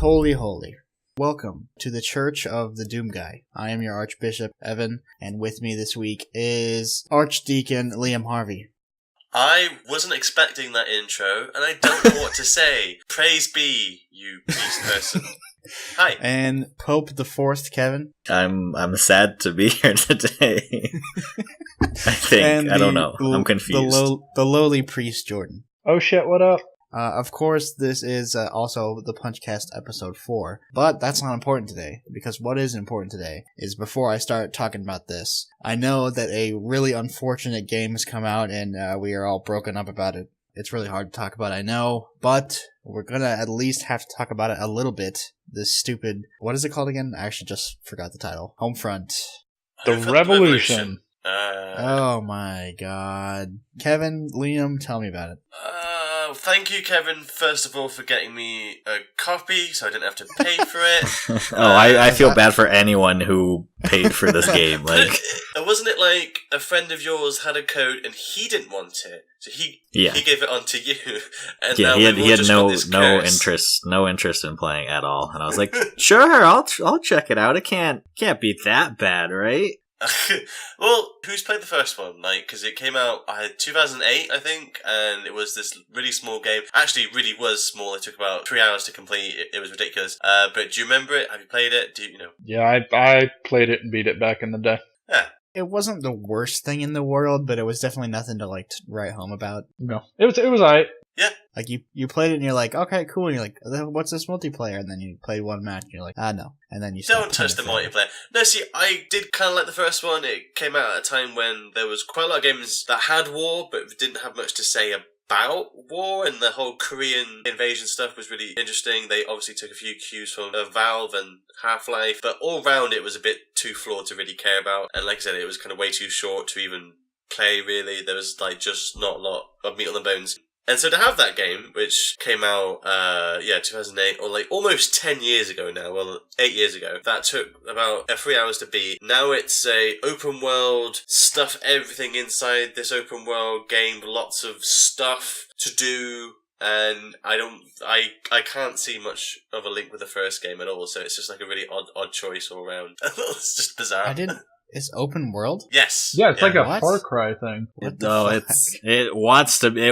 holy, holy. Welcome to the Church of the Doom Guy. I am your Archbishop, Evan, and with me this week is Archdeacon Liam Harvey. I wasn't expecting that intro, and I don't know what to say. Praise be, you priest person. Hi. And Pope the Fourth, Kevin. I'm sad to be here today. I don't know. I'm confused. The lowly priest, Jordan. Oh shit, what up? Of course, this is also the PunchCast episode 4, but that's not important today, because what is important today is before I start talking about this, I know that a really unfortunate game has come out, and we are all broken up about it. It's really hard to talk about, I know, but we're gonna at least have to talk about it a little bit. This stupid, what is it called again? I actually just forgot the title. Homefront. The Revolution. Oh my god. Kevin, Liam, tell me about it. Thank you, Kevin, first of all, for getting me a copy, so I didn't have to pay for it. I feel bad for anyone who paid for this game. Like, wasn't it like a friend of yours had a code and he didn't want it, so he gave it on to you, and yeah, now he had no curse. interest in playing at all, and I was like, sure, I'll check it out. It can't be that bad, right? Well, who's played the first one? Like, because it came out 2008, I think, and it was this really small game. Actually, it really was small. It took about 3 hours to complete. It was ridiculous. But do you remember it? Have you played it? Do you know? Yeah, I played it and beat it back in the day. Yeah. It wasn't the worst thing in the world, but it was definitely nothing to like write home about. No, it was alright. Yeah. Like, you played it and you're like, okay, cool. And you're like, what's this multiplayer? And then you play one match and you're like, no. And then you don't touch the multiplayer. No, see, I did kind of like the first one. It came out at a time when there was quite a lot of games that had war, but didn't have much to say about war, and the whole Korean invasion stuff was really interesting. They obviously took a few cues from Valve and Half-Life, but all round it was a bit too flawed to really care about. And like I said, it was kind of way too short to even play, really. There was like just not a lot of meat on the bones. And so to have that game, which came out, 2008, or like almost 10 years ago now, well, 8 years ago, that took about 3 hours to beat. Now it's a open world, stuff everything inside this open world game, lots of stuff to do, and I can't see much of a link with the first game at all, so it's just like a really odd choice all around. It's just bizarre. It's open world? Yes. Yeah, it's like a What? Far Cry thing. It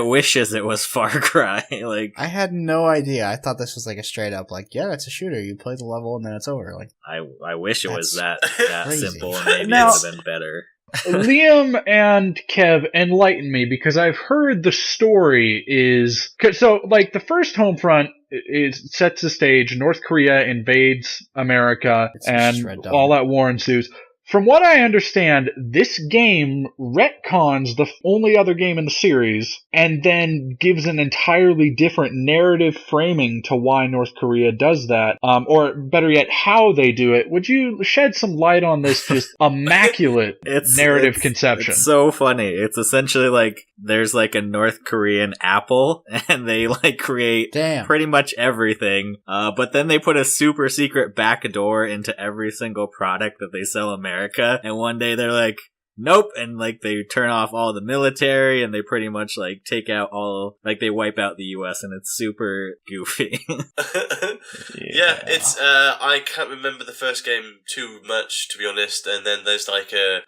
wishes it was Far Cry. Like, I had no idea. I thought this was like a straight up, like, yeah, it's a shooter. You play the level and then it's over. Like, I wish it was that crazy. simple, and maybe Now- it would have been better. Liam and Kev, enlighten me, because I've heard the story is... So, like, the first Homefront sets the stage. North Korea invades America, It's and shred down. all that war ensues. From what I understand, this game retcons the only other game in the series and then gives an entirely different narrative framing to why North Korea does that, or better yet, how they do it. Would you shed some light on this just immaculate narrative conception? It's so funny. It's essentially like there's like a North Korean Apple, and they like create pretty much everything, but then they put a super secret backdoor into every single product that they sell America. And one day they're like, nope, and like they turn off all the military, and they pretty much like take out they wipe out the US, and it's super goofy. Yeah, it's I can't remember the first game too much, to be honest, and then there's like a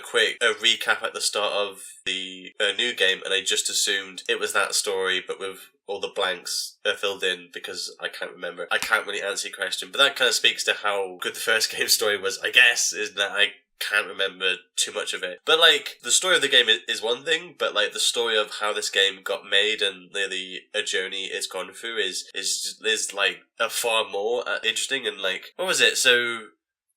quick recap at the start of the new game, and I just assumed it was that story, but with all the blanks are filled in because I can't remember. I can't really answer your question, but that kind of speaks to how good the first game story was, I guess, is that I can't remember too much of it. But like, the story of the game is one thing, but like the story of how this game got made and the journey it's gone through is like a far more interesting. And like, what was it? So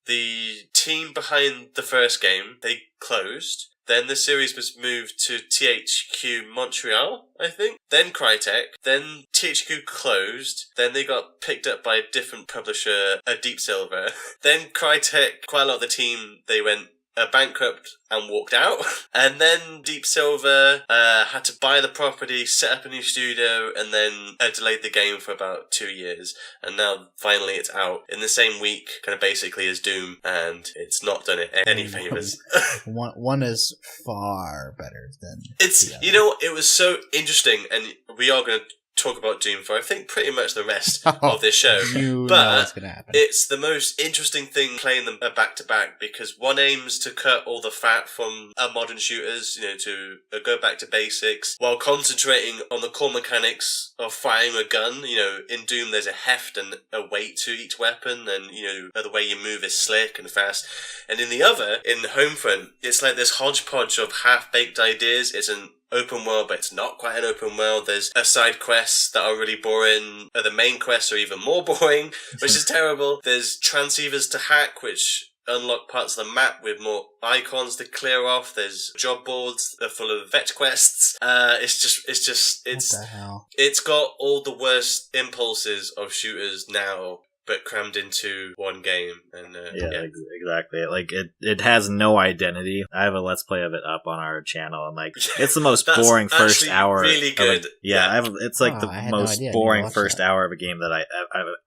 the team behind the first game, they closed. Then the series was moved to THQ Montreal, I think. Then Crytek. Then THQ closed. Then they got picked up by a different publisher, Deep Silver. Then Crytek, quite a lot of the team, they went bankrupt and walked out. And then Deep Silver had to buy the property, set up a new studio, and then delayed the game for about 2 years. And now finally it's out in the same week, kind of basically as Doom, and it's not done it any favours. One is far better than it's the other. You know, it was so interesting, and we are going to talk about Doom for, I think, pretty much the rest of this show. You but know what's gonna happen. It's the most interesting thing playing them back to back, because one aims to cut all the fat from modern shooters, to go back to basics, while concentrating on the core mechanics of firing a gun. In Doom there's a heft and a weight to each weapon, and the way you move is slick and fast. And in the other, in Homefront, it's like this hodgepodge of half-baked ideas. It's an open world, but it's not quite an open world. There's side quests that are really boring. The main quests are even more boring, which is terrible. There's transceivers to hack, which unlock parts of the map with more icons to clear off. There's job boards that are full of fetch quests. What the hell? It's got all the worst impulses of shooters now, but crammed into one game. And exactly. Like it has no identity. I have a let's play of it up on our channel, and like it's the most boring first hour. Really good. It's like the most boring first hour of a game that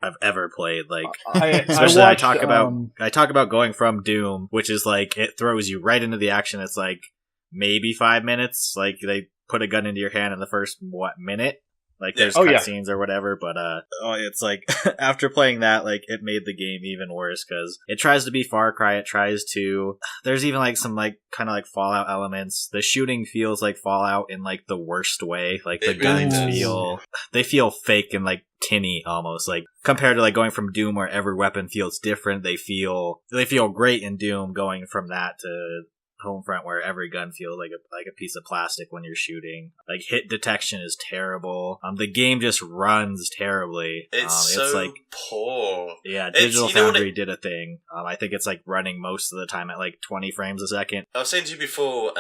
I've ever played. Like especially I talk about going from Doom, which is like it throws you right into the action. It's like maybe 5 minutes. Like they put a gun into your hand in the first minute. Like there's cutscenes or whatever, but it's like after playing that, like it made the game even worse because it tries to be Far Cry. There's even like some like kind of like Fallout elements. The shooting feels like Fallout in like the worst way. Like the guns feel fake and like tinny almost. Like compared to like going from Doom where every weapon feels different. They feel great in Doom. Going from that to Homefront where every gun feels like a piece of plastic when you're shooting. Like hit detection is terrible. The game just runs terribly. It's like poor. Yeah, Digital Foundry did a thing. I think it's like running most of the time at like 20 frames a second. I was saying to you before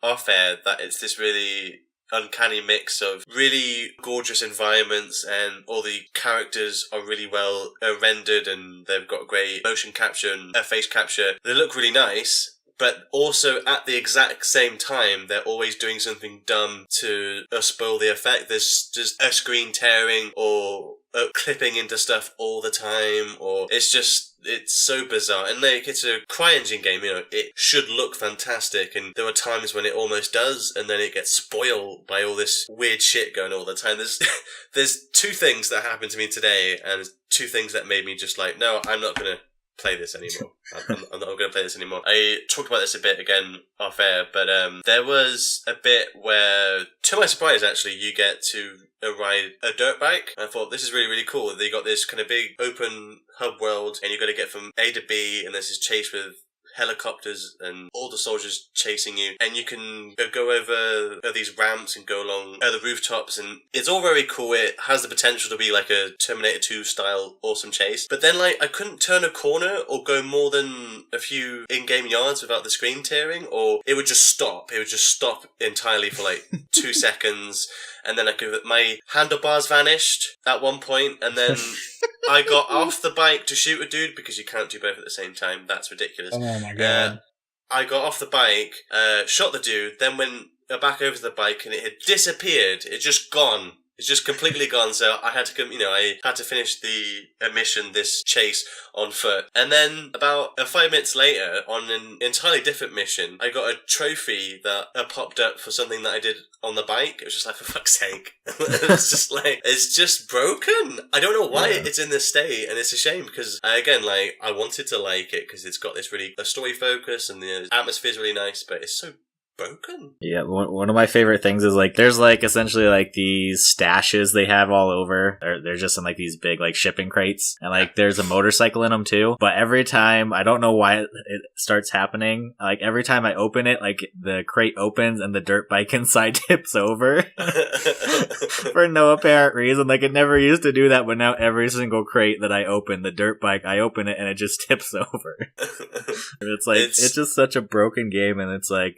off air that it's this really uncanny mix of really gorgeous environments, and all the characters are really well rendered, and they've got great motion capture and face capture. They look really nice. But also, at the exact same time, they're always doing something dumb to spoil the effect. There's just a screen tearing or clipping into stuff all the time, or it's so bizarre. And like, it's a CryEngine game, it should look fantastic, and there are times when it almost does, and then it gets spoiled by all this weird shit going all the time. There's two things that happened to me today, and two things that made me just like, no, I'm not gonna play this anymore. I'm not going to play this anymore. I talked about this a bit again off air, but there was a bit where, to my surprise actually, you get to ride a dirt bike. I thought, this is really, really cool. They got this kind of big open hub world, and you've got to get from A to B, and there's this chase with helicopters and all the soldiers chasing you, and you can go over these ramps and go along the rooftops, and it's all very cool. It has the potential to be like a Terminator 2 style awesome chase, but then like I couldn't turn a corner or go more than a few in-game yards without the screen tearing, or it would just stop. It would just stop entirely for like 2 seconds, and then my handlebars vanished at one point, and then I got off the bike to shoot a dude, because you can't do both at the same time. That's ridiculous. Oh my god. I got off the bike, shot the dude, then went back over to the bike, and it had disappeared. It's just gone. It's just completely gone. So I had to come, I had to finish the mission, this chase, on foot. And then about 5 minutes later, on an entirely different mission, I got a trophy that popped up for something that I did on the bike. It was just like, for fuck's sake. It's just like, it's just broken. I don't know why it's in this state, and it's a shame, because again, like, I wanted to like it because it's got this really story focus, and the atmosphere's really nice, but it's so broken. Yeah, one of my favorite things is like there's like essentially like these stashes they have all over, or they're just in like these big like shipping crates, and like there's a motorcycle in them too. But every time, I don't know why it starts happening, like every time I open it, like the crate opens and the dirt bike inside tips over for no apparent reason. Like it never used to do that, but now every single crate that I open, the dirt bike, I open it and it just tips over. And it's like it's just such a broken game, and it's like,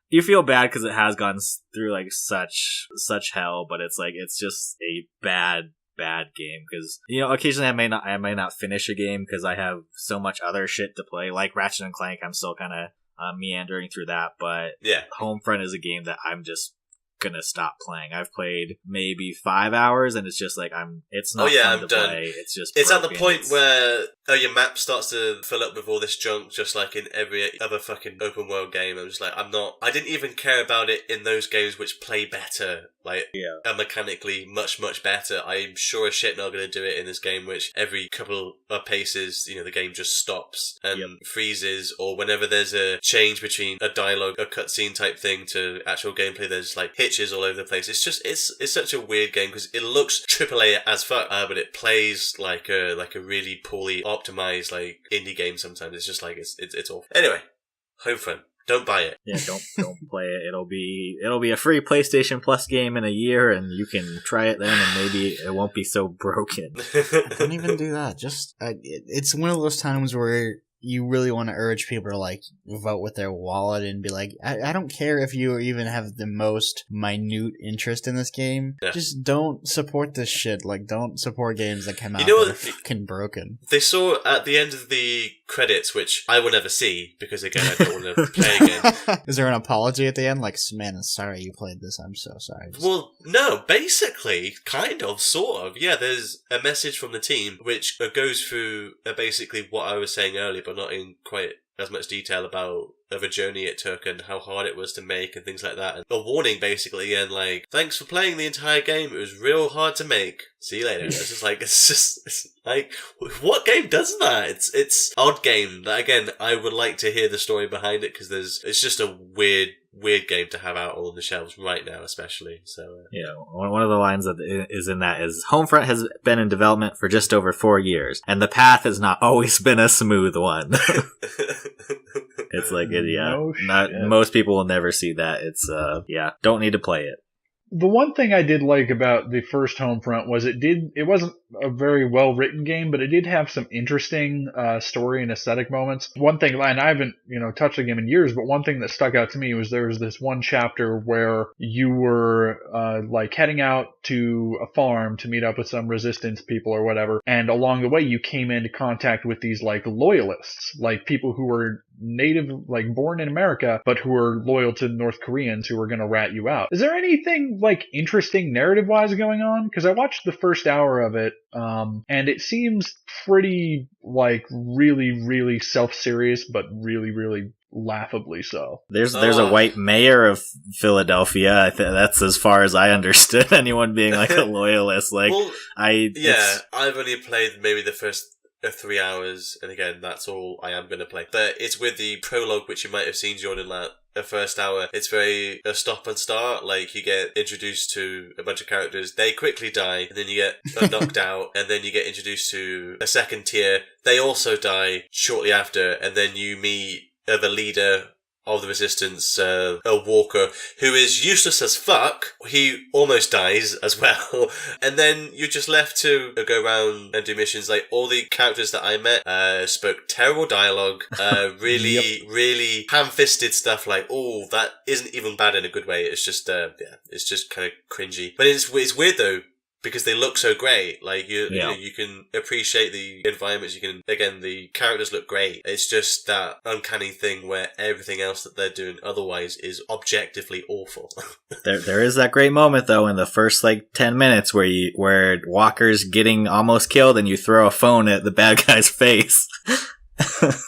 you feel bad because it has gone through like such hell, but it's like it's just a bad game, because occasionally I may not finish a game because I have so much other shit to play, like Ratchet and Clank. I'm still kind of meandering through that, but Homefront is a game that I'm just gonna stop playing. I've played maybe 5 hours, and it's just like it's not fun to done. play. It's just it's broken. At the point where your map starts to fill up with all this junk, just like in every other fucking open world game. I'm just like, I didn't even care about it in those games which play better. are mechanically much, much better. I'm sure as shit not going to do it in this game, which every couple of paces, the game just stops and freezes, or whenever there's a change between a dialogue, a cutscene type thing to actual gameplay, there's hitches all over the place. It's just, it's such a weird game because it looks AAA as fuck, but it plays like a really poorly optimized indie game sometimes. It's just it's awful. Anyway, Homefront. Don't buy it. Yeah, don't play it. It'll be a free PlayStation Plus game in a year, and you can try it then, and maybe it won't be so broken. Don't even do that. Just it's one of those times where you really want to urge people to vote with their wallet and be like, I don't care if you even have the most minute interest in this game. Yeah. Just don't support this shit. Don't support games that come out that are fucking broken. They saw at the end of the credits, which I will never see because again I don't want to play again. Is there an apology at the end? Man, I'm sorry you played this. I'm so sorry. Well, no, basically, kind of, sort of. Yeah, there's a message from the team which goes through basically what I was saying earlier, but not in quite as much detail about the journey it took and how hard it was to make and things like that. And a warning, basically, and thanks for playing the entire game. It was real hard to make. See you later. It's what game does that? It's odd game. That again, I would like to hear the story behind it because it's just a weird game to have out on the shelves right now, especially. So yeah, one of the lines that is in that is Homefront has been in development for just over 4 years, and the path has not always been a smooth one. It's most people will never see that. It's don't need to play it. The one thing I did like about the first Homefront was it wasn't a very well written game, but it did have some interesting story and aesthetic moments. One thing, and I haven't touched the game in years, but one thing that stuck out to me was there was this one chapter where you were heading out to a farm to meet up with some resistance people or whatever, and along the way you came into contact with these loyalists, people who were native, born in America, but who are loyal to North Koreans who are going to rat you out. Is there anything interesting narrative-wise going on? Because I watched the first hour of it, and it seems pretty really, really self-serious, but really, really laughably so. There's a white mayor of Philadelphia. That's as far as I understood anyone being a loyalist. I've only played maybe the first 3 hours, and again, that's all I am going to play. But it's with the prologue, which you might have seen, Jordan, the first hour. It's very a stop and start. You get introduced to a bunch of characters, they quickly die, and then you get knocked out, and then you get introduced to a second tier. They also die shortly after, and then you meet the leader of the resistance, a walker, who is useless as fuck. He almost dies as well. And then you're just left to go around and do missions. All the characters that I met spoke terrible dialogue, really ham-fisted stuff that isn't even bad in a good way. It's just, it's just kind of cringy. But it's weird though, because they look so great. You can appreciate the environments. The characters look great. It's just that uncanny thing where everything else that they're doing otherwise is objectively awful. There is that great moment though in the first 10 minutes where Walker's getting almost killed and you throw a phone at the bad guy's face.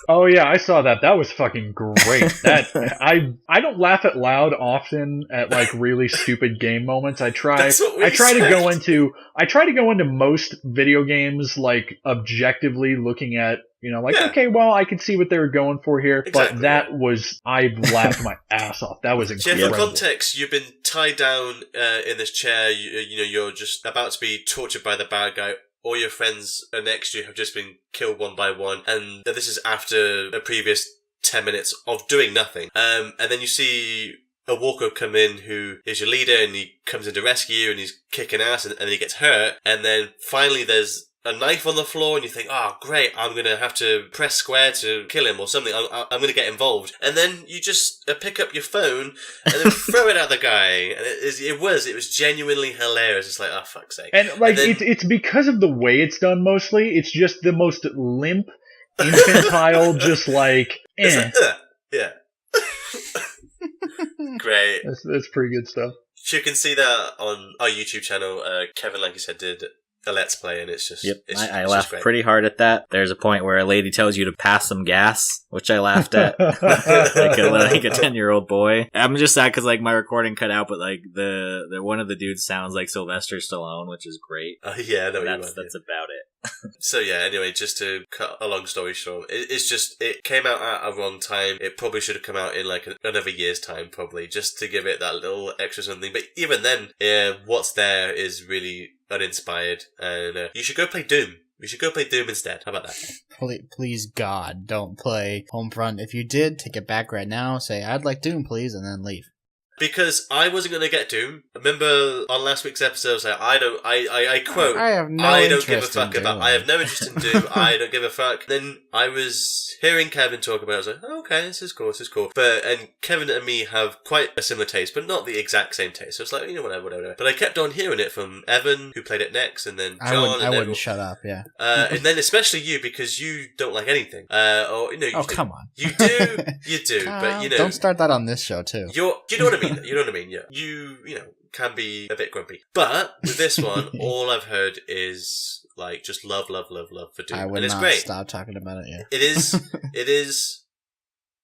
Oh yeah, I saw that. That was fucking great. I don't laugh out loud often at really stupid game moments. I try to go into most video games objectively looking at okay, well, I can see what they were going for here, exactly. But I laughed my ass off. That was incredible. Yeah, for context, you've been tied down in this chair. You're just about to be tortured by the bad guy. All your friends next to you have just been killed one by one, and this is after a previous 10 minutes of doing nothing. And then you see a walker come in who is your leader, and he comes in to rescue you, and he's kicking ass, and then he gets hurt, and then finally there's a knife on the floor, and you think, oh, great, I'm going to have to press square to kill him or something. I'm going to get involved. And then you just pick up your phone and then throw it at the guy. And it was genuinely hilarious. It's oh, fuck's sake. And it's because of the way it's done mostly. It's just the most limp, infantile, just yeah. Great. That's pretty good stuff. You can see that on our YouTube channel. Kevin, like you said, did a Let's Play, and it's just... Yep, it's I just laughed great. pretty hard at that. There's a point where a lady tells you to pass some gas, which I laughed at. like a 10-year-old boy. I'm just sad because like my recording cut out, but like the one of the dudes sounds like Sylvester Stallone, which is great. Yeah, I know that's about it. So yeah, anyway, just to cut a long story short, it's just, it came out at a wrong time. It probably should have come out in like another year's time, probably, just to give it that little extra something. But even then, what's there is really uninspired, and you should go play Doom. We should go play Doom instead. How about that? Please, God, don't play Homefront. If you did, take it back right now. Say, I'd like Doom, please, and then leave. Because I wasn't going to get Doom. Remember on last week's episode, I was like, I quote, I have no I don't interest give a fuck in about, Doom. I have no interest in Doom, I don't give a fuck. Then I was hearing Kevin talk about it, I was like, oh, okay, this is cool. And Kevin and me have quite a similar taste, but not the exact same taste. So it's like, whatever. But I kept on hearing it from Evan, who played it next, and then John. I wouldn't shut up, yeah. And then especially you, because you don't like anything. Come on. You do, but don't start that on this show, too. You know what I mean? You know what I mean? Yeah. You can be a bit grumpy. But with this one, all I've heard is like just love for Doom. I would and it's not great. stop talking about it, yeah. It is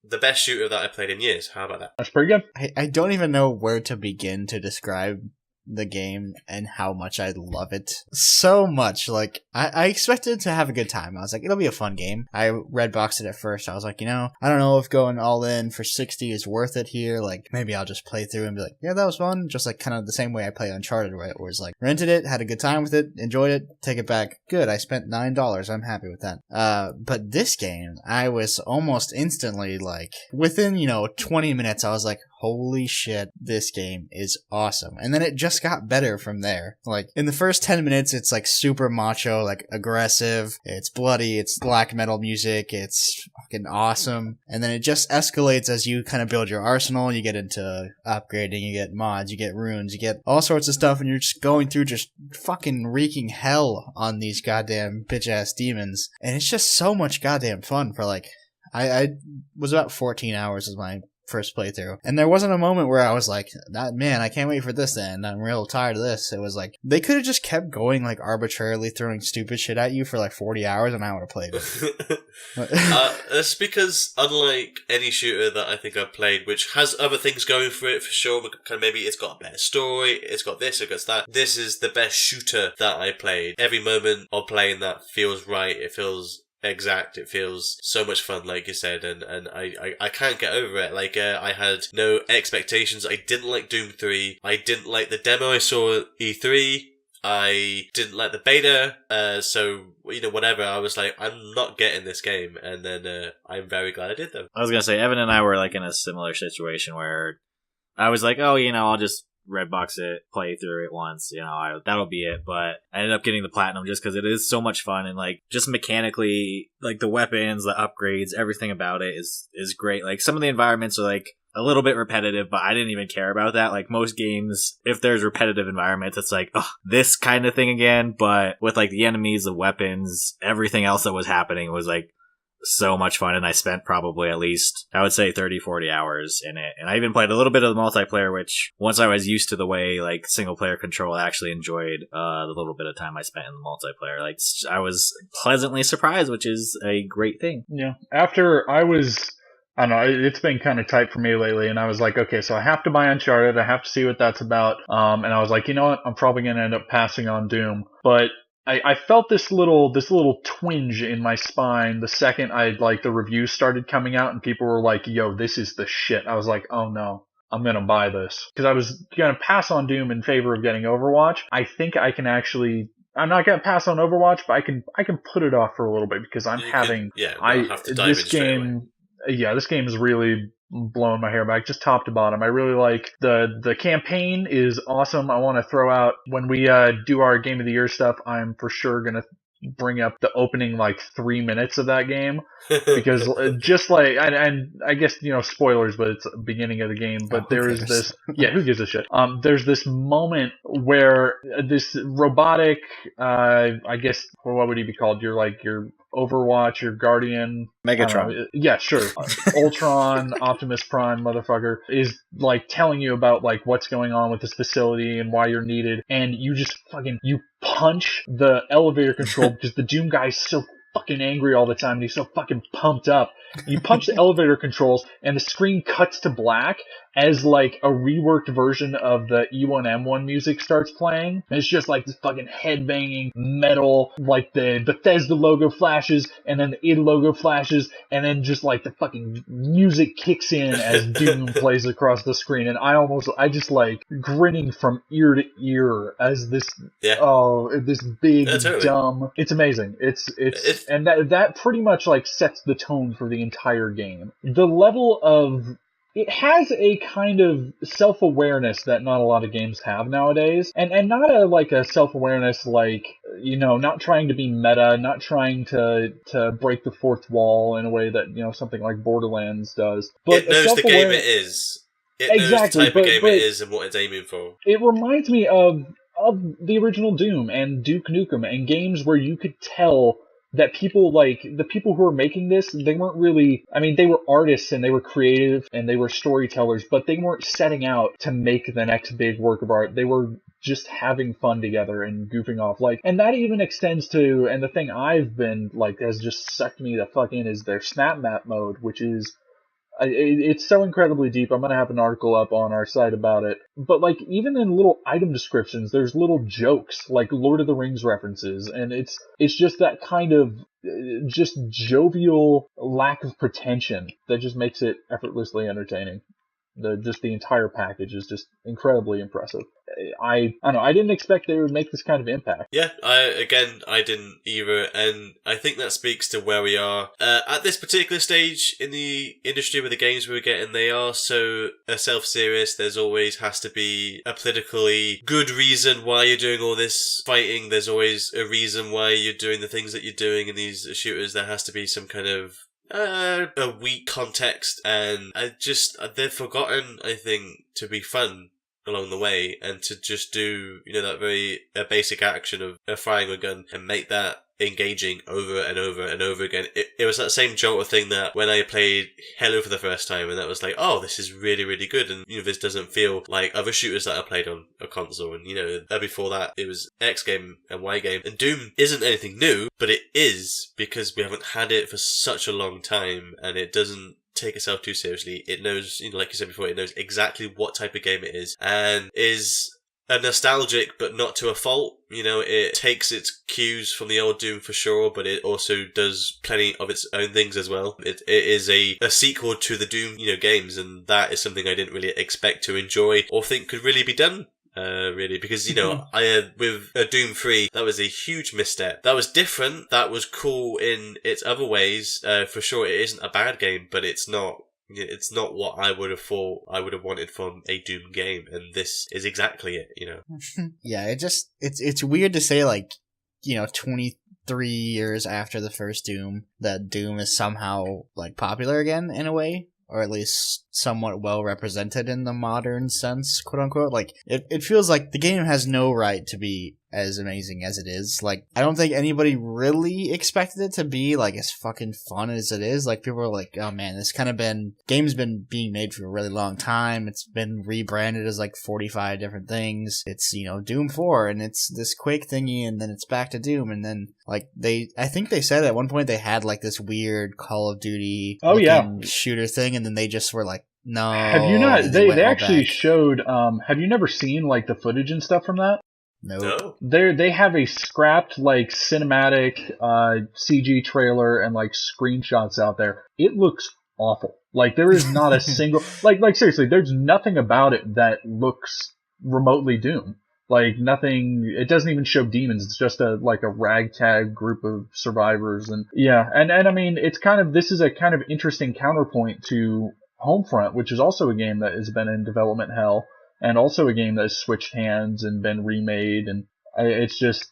the best shooter that I've played in years. How about that? That's pretty good. I don't even know where to begin to describe the game and how much I love it so much. Like, I expected to have a good time. I was like, it'll be a fun game. I red boxed it at first. I was like, I don't know if going all in for 60 is worth it here. Like, maybe I'll just play through and be like, yeah, that was fun. Just like kind of the same way I play Uncharted, right? Where it's like, rented it, had a good time with it, enjoyed it, take it back. Good, I spent $9. I'm happy with that. But this game, I was almost instantly like, within, 20 minutes, I was like, holy shit, this game is awesome. And then it just got better from there. Like, in the first 10 minutes, it's like super macho, like aggressive, it's bloody, it's black metal music, it's fucking awesome. And then it just escalates as you kind of build your arsenal, you get into upgrading, you get mods, you get runes, you get all sorts of stuff, and you're just going through just fucking wreaking hell on these goddamn bitch-ass demons. And it's just so much goddamn fun for like, I was about 14 hours as my first playthrough, and there wasn't a moment where I was like, man, I can't wait for this to end, I'm real tired of this. It was like, they could have just kept going, like, arbitrarily throwing stupid shit at you for like 40 hours and I would have played it. That's because unlike any shooter that I think I've played, which has other things going for it for sure, kind of maybe it's got a better story, it's got this, it got that, this is the best shooter that I played. Every moment of playing that feels right, it feels exact, it feels so much fun, like you said, and I can't get over it. Like, I had no expectations. I didn't like Doom 3, I didn't like the demo I saw at E3, I didn't like the beta, so, whatever, I was like, I'm not getting this game, and then I'm very glad I did, though. I was gonna say, Evan and I were like in a similar situation where I was like, oh, I'll just redbox it, play through it once, that'll be it. But I ended up getting the platinum just because it is so much fun, and like just mechanically, like the weapons, the upgrades, everything about it is great. Like some of the environments are like a little bit repetitive, but I didn't even care about that. Like most games, if there's repetitive environments, it's like, oh, this kind of thing again. But with like the enemies, the weapons, everything else that was happening was like so much fun, and I spent probably at least, I would say 30-40 hours in it. And I even played a little bit of the multiplayer, which once I was used to the way like single player control, I actually enjoyed the little bit of time I spent in the multiplayer. Like I was pleasantly surprised, which is a great thing. Yeah, after I don't know, it's been kind of tight for me lately, and I was like, okay, so I have to buy Uncharted, I have to see what that's about, and I was like, you know what, I'm probably going to end up passing on Doom, but I felt this little twinge in my spine the second the reviews started coming out and people were like, yo, this is the shit. I was like, oh no, I'm going to buy this. Because I was going to pass on Doom in favor of getting Overwatch. I think I can actually, I'm not going to pass on Overwatch, but I can put it off for a little bit because I'm have to dive this game. Yeah, this game is really blowing my hair back, just top to bottom. I really like the campaign is awesome. I want to throw out, when we do our Game of the Year stuff, I'm for sure going to bring up the opening 3 minutes of that game, because just like, and I guess, spoilers, but it's the beginning of the game, but there is this, who gives a shit? There's this moment where this robotic, I guess, what would he be called? You're like, your Overwatch, your Guardian, Megatron. Yeah, sure. Ultron, Optimus Prime, motherfucker, is telling you about what's going on with this facility and why you're needed, and you just you punch the elevator control because the Doom guy's so fucking angry all the time and he's so fucking pumped up. You punch the elevator controls and the screen cuts to black as like a reworked version of the E1M1 music starts playing. And it's just like this fucking headbanging metal, like the Bethesda logo flashes and then the id logo flashes and then just like the fucking music kicks in as Doom plays across the screen. And I just like grinning from ear to ear as this, this big, dumb, it's amazing. It's and that pretty much like sets the tone for the entire game. The level of it has a kind of self-awareness that not a lot of games have nowadays, and not a self-awareness like, you know, not trying to be meta, not trying to break the fourth wall in a way that, you know, something like Borderlands does. But it knows the game it is. It knows the type of game it is and what it's aiming for. It reminds me of the original Doom and Duke Nukem and games where you could tell that people, like, the people who were making this, they weren't really, I mean, they were artists and they were creative and they were storytellers, but they weren't setting out to make the next big work of art. They were just having fun together and goofing off. Like, and that even extends to, and the thing I've been, like, has just sucked me the fuck in is their snap map mode, which is, it's so incredibly deep. I'm going to have an article up on our site about it. But, like, even in little item descriptions, there's little jokes, like Lord of the Rings references. And it's just that kind of just jovial lack of pretension that just makes it effortlessly entertaining. The entire package is just incredibly impressive. I don't know, I didn't expect they would make this kind of impact. Yeah, I didn't either, and I think that speaks to where we are. At this particular stage in the industry with the games we're getting, they are so self-serious, there's always has to be a politically good reason why you're doing all this fighting, there's always a reason why you're doing the things that you're doing in these shooters, there has to be some kind of a weak context, and they've forgotten, I think, to be fun along the way, and to just do, you know, that very basic action of firing a gun and make that engaging over and over and over again. It was that same jolt thing that when I played Halo for the first time, and that was like, oh, this is really, really good, and, you know, this doesn't feel like other shooters that I played on a console, and, you know, before that, it was X game and Y game, and Doom isn't anything new, but it is because we haven't had it for such a long time, and it doesn't take itself too seriously. It knows, you know, like you said before, it knows exactly what type of game it is, and is a nostalgic, but not to a fault. You know, it takes its cues from the old Doom for sure, but it also does plenty of its own things as well. It is a sequel to the Doom, you know, games, and that is something I didn't really expect to enjoy or think could really be done. Really, because, you know, with Doom 3, that was a huge misstep. That was different, that was cool in its other ways, for sure. It isn't a bad game, but it's not what I would have thought I would have wanted from a Doom game, and this is exactly it, you know. Yeah, it's weird to say, like, you know, 23 years after the first Doom, that Doom is somehow, like, popular again in a way, or at least somewhat well represented in the modern sense, quote unquote. Like, it feels like the game has no right to be as amazing as it is. Like, I don't think anybody really expected it to be, like, as fucking fun as it is. Like, people are like, oh man, this kind of game's been being made for a really long time. It's been rebranded as, like, 45 different things. It's, you know, Doom 4, and it's this Quake thingy, and then it's back to Doom, and then, like, I think they said at one point they had, like, this weird Call of Duty shooter thing, and then they just were like, no. Have you not? They actually showed, have you never seen, like, the footage and stuff from that? Nope. No. They have a scrapped, like, cinematic CG trailer and, like, screenshots out there. It looks awful. Like, there is not a single, like seriously, there's nothing about it that looks remotely Doom. Like, nothing, it doesn't even show demons. It's just a ragtag group of survivors. And yeah, and I mean, this is a kind of interesting counterpoint to Homefront, which is also a game that has been in development hell, and also a game that has switched hands and been remade. And it's just,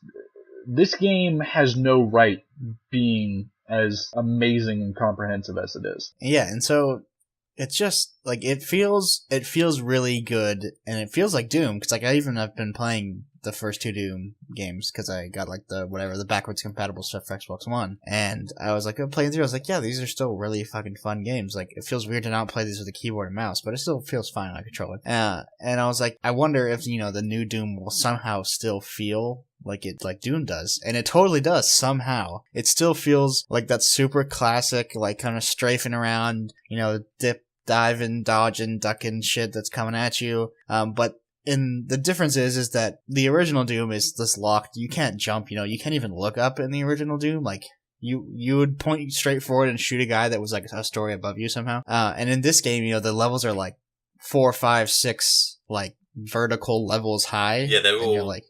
this game has no right being as amazing and comprehensive as it is. Yeah, and so it's just, like, it feels really good, and it feels like Doom, because, like, I've been playing the first two Doom games, because I got, like, the backwards compatible stuff for Xbox One, and I was, like, playing through, I was like, yeah, these are still really fucking fun games. Like, it feels weird to not play these with a keyboard and mouse, but it still feels fine on a controller. And I was like, I wonder if, you know, the new Doom will somehow still feel like Doom does, and it totally does somehow. It still feels like that super classic, like kind of strafing around, diving, dodging, ducking shit that's coming at you. But the difference is that the original Doom is this locked. You can't jump. You can't even look up in the original Doom. Like you would point straight forward and shoot a guy that was like a story above you somehow. And in this game, the levels are like 4, 5, 6 like vertical levels high. Yeah, they're all like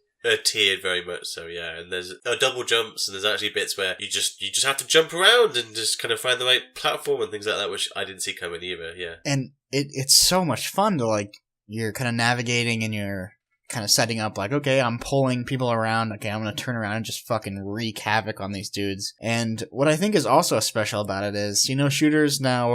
tiered very much so, yeah. And there's double jumps, and there's actually bits where you just have to jump around and just kind of find the right platform and things like that, which I didn't see coming either, yeah. And it's so much fun to, like, you're kind of navigating and you're kind of setting up, like, okay, I'm pulling people around, okay, I'm going to turn around and just fucking wreak havoc on these dudes. And what I think is also special about it is, shooters now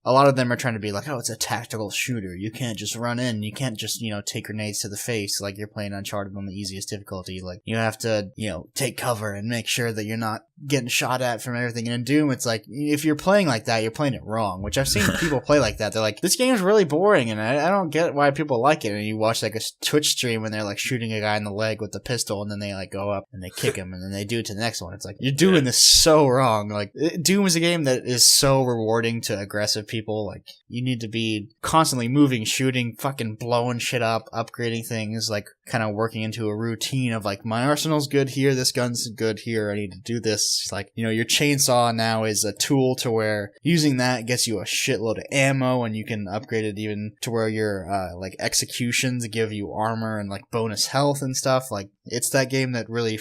a lot of them are trying to be like, oh, it's a tactical shooter. You can't just run in. You can't just, take grenades to the face like you're playing Uncharted on the easiest difficulty. Like, you have to, take cover and make sure that you're not getting shot at from everything. And in Doom, it's like, if you're playing like that, you're playing it wrong, which I've seen people play like that. They're like, this game is really boring, and I don't get why people like it. And you watch, like, a Twitch stream when they're, like, shooting a guy in the leg with the pistol, and then they, like, go up and they kick him, and then they do it to the next one. It's like, you're doing this so wrong. Like, Doom is a game that is so rewarding to aggressive people. Like, you need to be constantly moving, shooting, fucking blowing shit up, upgrading things, like, kind of working into a routine of, like, my arsenal's good here, this gun's good here, I need to do this. It's like, your chainsaw now is a tool to where using that gets you a shitload of ammo, and you can upgrade it even to where your, like, executions give you armor and, like, bonus health and stuff. Like, it's that game that really,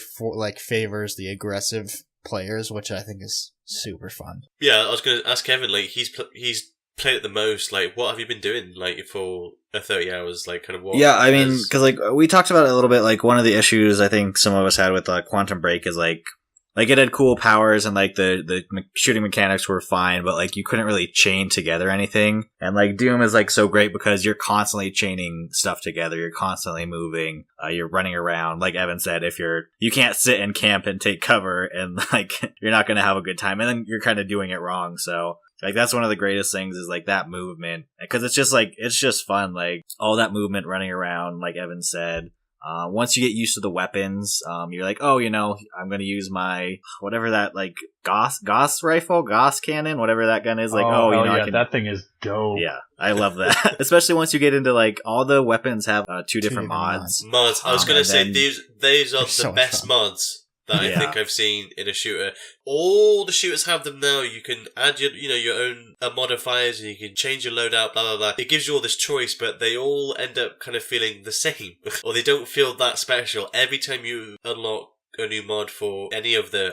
favors the aggressive players, which I think is super fun. Yeah, I was going to ask Kevin, like, he's played it the most. Like, what have you been doing, like, for 30 hours? Like, kind of what? Yeah, I mean, because, like, we talked about it a little bit. Like, one of the issues I think some of us had with Quantum Break is, like, it had cool powers, and, like, the shooting mechanics were fine, but, like, you couldn't really chain together anything. And, like, Doom is, like, so great because you're constantly chaining stuff together. You're constantly moving. You're running around. Like Evan said, you can't sit and camp and take cover, and, like, you're not going to have a good time. And then you're kind of doing it wrong. So, like, that's one of the greatest things is, like, that movement. Because it's just fun. Like, all that movement running around, like Evan said. Once you get used to the weapons, you're like, oh, I'm going to use my, whatever that, like, Gauss rifle, Gauss cannon, whatever that gun is. Like, that thing is dope. Yeah, I love that. Especially once you get into, like, all the weapons have two different mods. I was going to say, these are the best mods that I think I've seen in a shooter. All the shooters have them now. You can add your own modifiers, and you can change your loadout, blah, blah, blah. It gives you all this choice, but they all end up kind of feeling the same. Or they don't feel that special. Every time you unlock a new mod for any of the,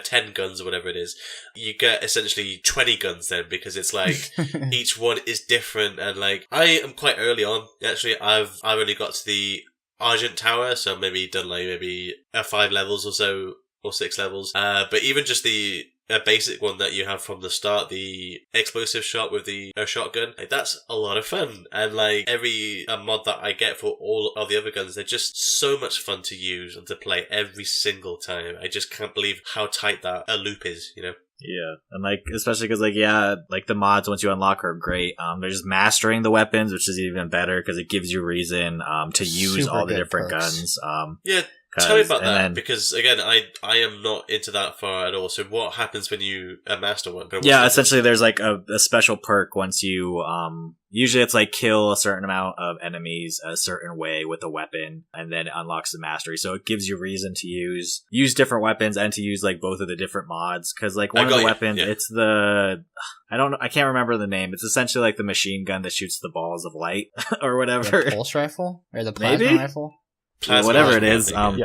10 guns or whatever it is, you get essentially 20 guns then, because it's like, each one is different. And, like, I am quite early on. Actually, I've only got to the Argent Tower, so maybe done maybe 5 levels or so, or 6 levels. But even just the basic one that you have from the start, the explosive shot with the shotgun, like, that's a lot of fun. And, like, every mod that I get for all of the other guns, they're just so much fun to use and to play every single time. I just can't believe how tight that a loop is, Yeah, and, like, especially because, like, like, the mods once you unlock are great. They're just mastering the weapons, which is even better because it gives you reason to use all the different guns. Tell me about that, because, again, I am not into that far at all. So what happens when you master one? Yeah, essentially there's, like, a special perk once you, usually it's, like, kill a certain amount of enemies a certain way with a weapon, and then it unlocks the mastery. So it gives you reason to use different weapons and to use, like, both of the different mods. Because, like, one of the weapons, it's I can't remember the name. It's essentially, like, the machine gun that shoots the balls of light or whatever. The pulse rifle? Or the plasma rifle? Whatever it is. And,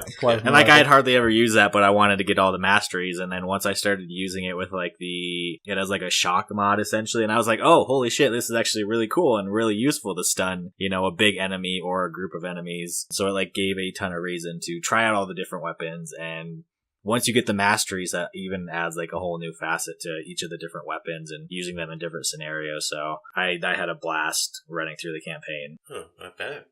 like, I'd hardly ever use that, but I wanted to get all the masteries. And then once I started using it with, like, it has, like, a shock mod, essentially. And I was like, oh, holy shit, this is actually really cool and really useful to stun, a big enemy or a group of enemies. So it, like, gave a ton of reason to try out all the different weapons. And once you get the masteries, that even adds like a whole new facet to each of the different weapons and using them in different scenarios. So I had a blast running through the campaign. I bet.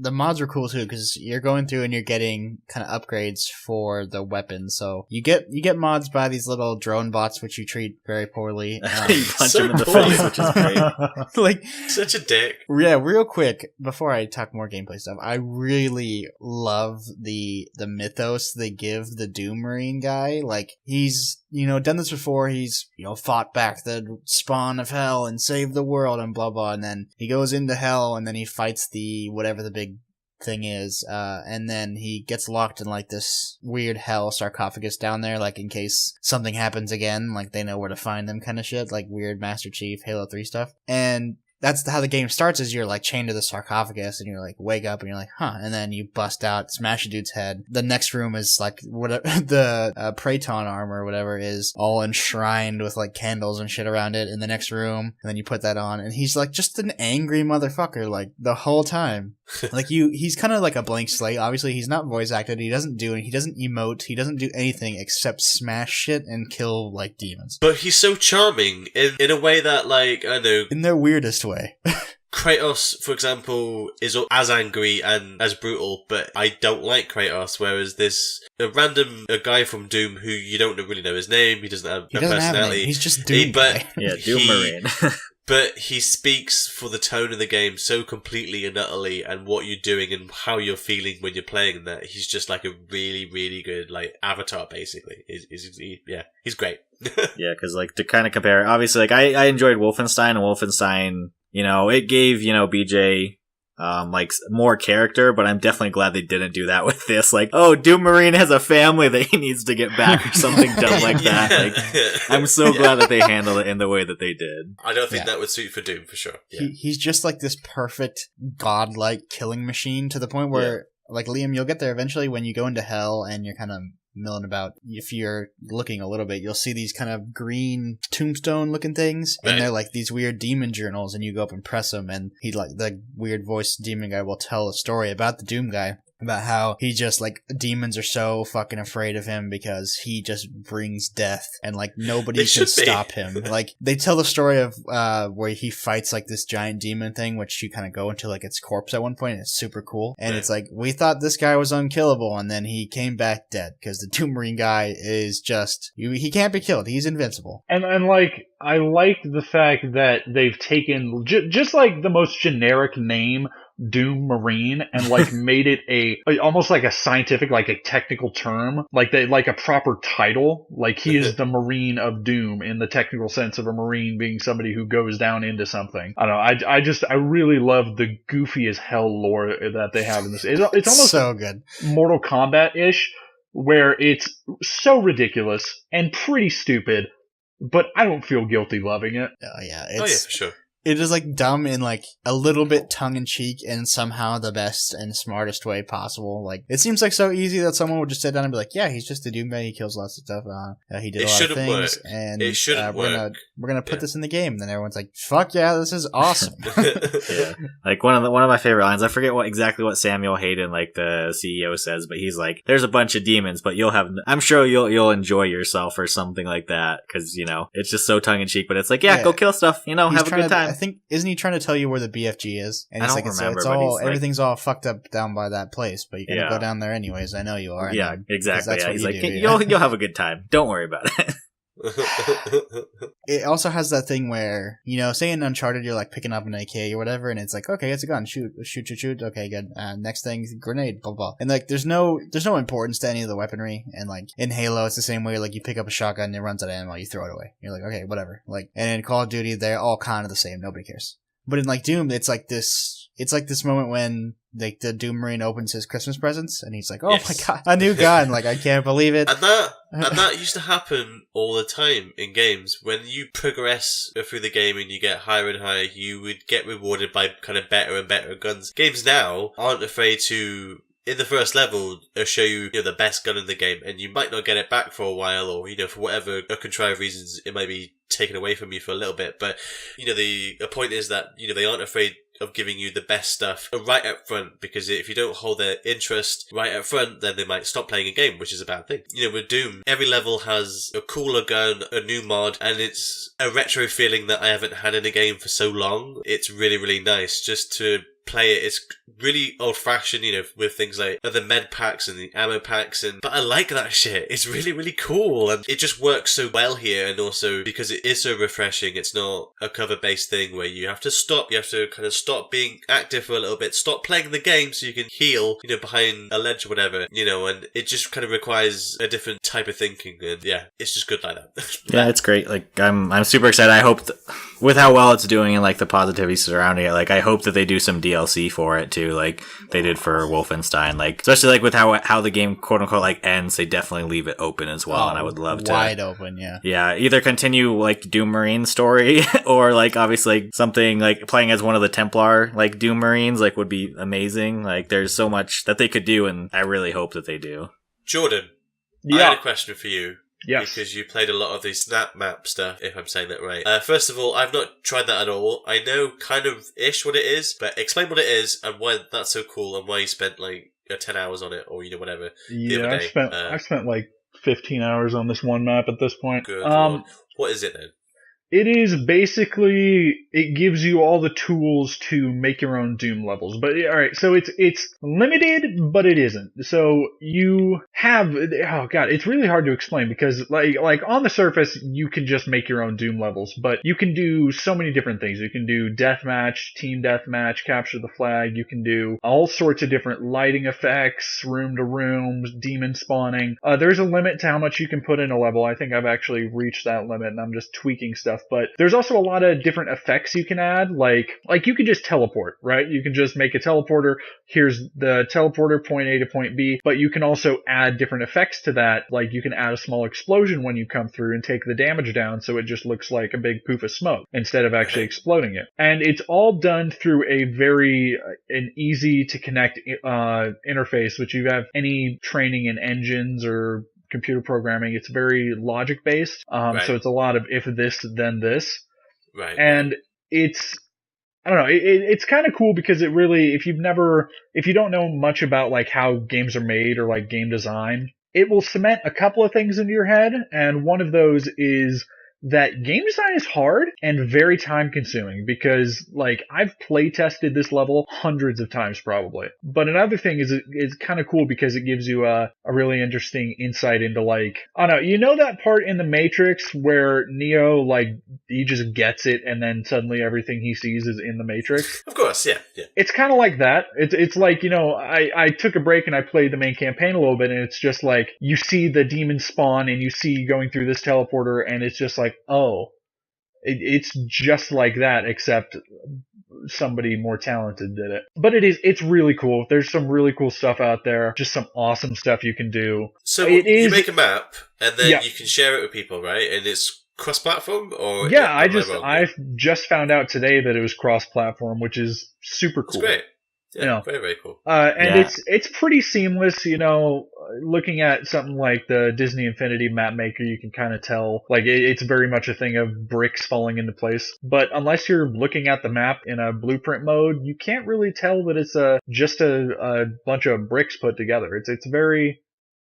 The mods were cool too, because you're going through and you're getting kind of upgrades for the weapons. So you get mods by these little drone bots, which you treat very poorly. You punch them in the face, which is great. Like, such a dick. Yeah, real quick, before I talk more gameplay stuff, I really love the mythos they give the Doom Marine guy. Like, he's, done this before. He's, fought back the spawn of hell and saved the world and blah, blah. And then he goes into hell and then he fights whatever the big thing is, and then he gets locked in like this weird hell sarcophagus down there, like in case something happens again, like they know where to find them kind of shit, like weird Master Chief Halo 3 stuff. And that's how the game starts, is you're like chained to the sarcophagus and you're like wake up and you're like, huh, and then you bust out, smash a dude's head. The next room is like whatever the Praeton armor or whatever is all enshrined with like candles and shit around it in the next room, and then you put that on and he's like just an angry motherfucker like the whole time. Like he's kind of like a blank slate. Obviously he's not voice acted, he doesn't emote, he doesn't do anything except smash shit and kill like demons. But he's so charming in a way that, like, I know, in their weirdest way. Kratos, for example, is as angry and as brutal, but I don't like Kratos, whereas there's a guy from Doom who you don't really know his name, he doesn't have a personality. He's just Doom guy. Doom Marine. But he speaks for the tone of the game so completely and utterly, and what you're doing and how you're feeling when you're playing that. He's just like a really, really good like avatar, basically. He's great. Yeah, because like to kind of compare, obviously, like I enjoyed Wolfenstein, and Wolfenstein, it gave BJ like more character, but I'm definitely glad they didn't do that with this. Like, oh, Doom Marine has a family that he needs to get back or something dumb like that. Like, I'm so glad that they handled it in the way that they did. I don't think that would suit for Doom for sure. Yeah. He's just like this perfect godlike killing machine, to the point where, like, Liam, you'll get there eventually when you go into hell and you're kind of milling about. If you're looking a little bit, you'll see these kind of green tombstone looking things, and they're like these weird demon journals, and you go up and press them, and he, like, the weird voiced demon guy will tell a story about the Doom guy, about how he just, like, demons are so fucking afraid of him because he just brings death and, like, nobody can stop him. Like, they tell the story of where he fights, like, this giant demon thing, which you kind of go into, like, its corpse at one point, and it's super cool. And it's like, we thought this guy was unkillable, and then he came back dead because the Doom Marine guy is just, he can't be killed. He's invincible. And like, I like the fact that they've taken just like the most generic name, Doom Marine, and like made it almost like a scientific, like a technical term, like a proper title. Like, he is the Marine of Doom in the technical sense of a Marine being somebody who goes down into something. I don't know. I really love the goofy as hell lore that they have in this. It's almost so good, Mortal Kombat-ish, where it's so ridiculous and pretty stupid, but I don't feel guilty loving it. Oh yeah, for sure. It is like dumb in like a little bit tongue-in-cheek and somehow the best and smartest way possible. Like, it seems like so easy that someone would just sit down and be like, yeah, he's just a Doom guy, he kills lots of stuff, he did a lot of things, and it shouldn't work. We're gonna put this in the game. And then everyone's like, fuck yeah, this is awesome. Yeah. Like, one of my favorite lines, I forget exactly what Samuel Hayden, like the CEO, says, but he's like, there's a bunch of demons, but I'm sure you'll enjoy yourself, or something like that, because it's just so tongue-in-cheek, but it's like, go kill stuff, have a good time. I think, isn't he trying to tell you where the BFG is? And I don't remember, but he's like, everything's all fucked up down by that place, but you're gonna go down there anyways. I know you are. Yeah, exactly. Yeah. He's like, you'll have a good time. Don't worry about it. It also has that thing where, say in Uncharted, you're like picking up an AK or whatever, and it's like, okay, it's a gun, shoot. Okay, good. Next thing, grenade, blah blah. And like, there's no importance to any of the weaponry. And like in Halo, it's the same way. Like, you pick up a shotgun, and it runs out of ammo, you throw it away. You're like, okay, whatever. Like, and in Call of Duty, they're all kind of the same. Nobody cares. But in like Doom, it's like this moment when like the Doom Marine opens his Christmas presents, and he's like, "Oh my god, a new gun!" Like, I can't believe it. And that used to happen all the time in games. When you progress through the game and you get higher and higher, you would get rewarded by kind of better and better guns. Games now aren't afraid to, in the first level, show you, the best gun in the game, and you might not get it back for a while, or for whatever contrived reasons, it might be taken away from you for a little bit. But the point is that they aren't afraid of giving you the best stuff right up front, because if you don't hold their interest right up front, then they might stop playing a game, which is a bad thing. You know, with Doom, every level has a cooler gun, a new mod, and it's a retro feeling that I haven't had in a game for so long. It's really, really nice just to play it. It's really old-fashioned, you know, with things like the med packs and the ammo packs, but I like that shit. It's really, really cool, and it just works so well here. And also because it is so refreshing, it's not a cover-based thing where you have to kind of stop being active for a little bit, stop playing the game so you can heal, you know, behind a ledge or whatever, you know, and it just kind of requires a different type of thinking, and yeah, it's just good like that. Yeah, it's great. Like, I'm super excited. I hope with how well it's doing and like the positivity surrounding it, like I hope that they do some DLC for it too, like they did for Wolfenstein, like especially like with how the game quote unquote like ends, they definitely leave it open as well. And I would love to wide open, yeah, either continue like Doom Marine story or like obviously like, something like playing as one of the Templar like Doom Marines like would be amazing. Like there's so much that they could do, and I really hope that they do. Jordan, I had a question for you. Yes. Because you played a lot of the Snap Map stuff, if I'm saying that right. First of all, I've not tried that at all. I know kind of ish what it is, but explain what it is and why that's so cool and why you spent like 10 hours on it, or you know, whatever. Yeah, I spent like 15 hours on this one map at this point. Good Lord. What is it then? It is basically, it gives you all the tools to make your own Doom levels. But alright, so it's limited, but it isn't. So you have, oh god, it's really hard to explain because like on the surface, you can just make your own Doom levels, but you can do so many different things. You can do deathmatch, team deathmatch, capture the flag. You can do all sorts of different lighting effects, room to room, demon spawning. There's a limit to how much you can put in a level. I think I've actually reached that limit and I'm just tweaking stuff. But there's also a lot of different effects you can add, like you can just teleport, right? You can just make a teleporter. Here's the teleporter, point A to point B, but you can also add different effects to that. Like you can add a small explosion when you come through and take the damage down, so it just looks like a big poof of smoke instead of actually exploding it. And it's all done through a very an easy to connect interface, which you have any training in engines or computer programming. It's very logic based. Right. So it's a lot of if this, then this. Right. And it's, I don't know, it's kind of cool because it really, if you don't know much about like how games are made or like game design, it will cement a couple of things into your head. And one of those is that game design is hard and very time consuming because like I've play tested this level hundreds of times probably. But another thing is it's kind of cool because it gives you a really interesting insight into like, I don't know, you know that part in the Matrix where Neo like he just gets it and then suddenly everything he sees is in the Matrix? Of course, yeah. It's kind of like that. It's like, you know, I took a break and I played the main campaign a little bit and it's just like you see the demon spawn and you see going through this teleporter and it's just like, oh, it's just like that, except somebody more talented did it. But it's really cool. There's some really cool stuff out there. Just some awesome stuff you can do. So you make a map and then you can share it with people, right? And it's cross-platform, or I just found out today that it was cross-platform, which is super cool. It's great. Yeah, you know, very, very cool. And it's pretty seamless, you know, looking at something like the Disney Infinity map maker, you can kind of tell, like, it's very much a thing of bricks falling into place. But unless you're looking at the map in a blueprint mode, you can't really tell that it's just a bunch of bricks put together. It's very,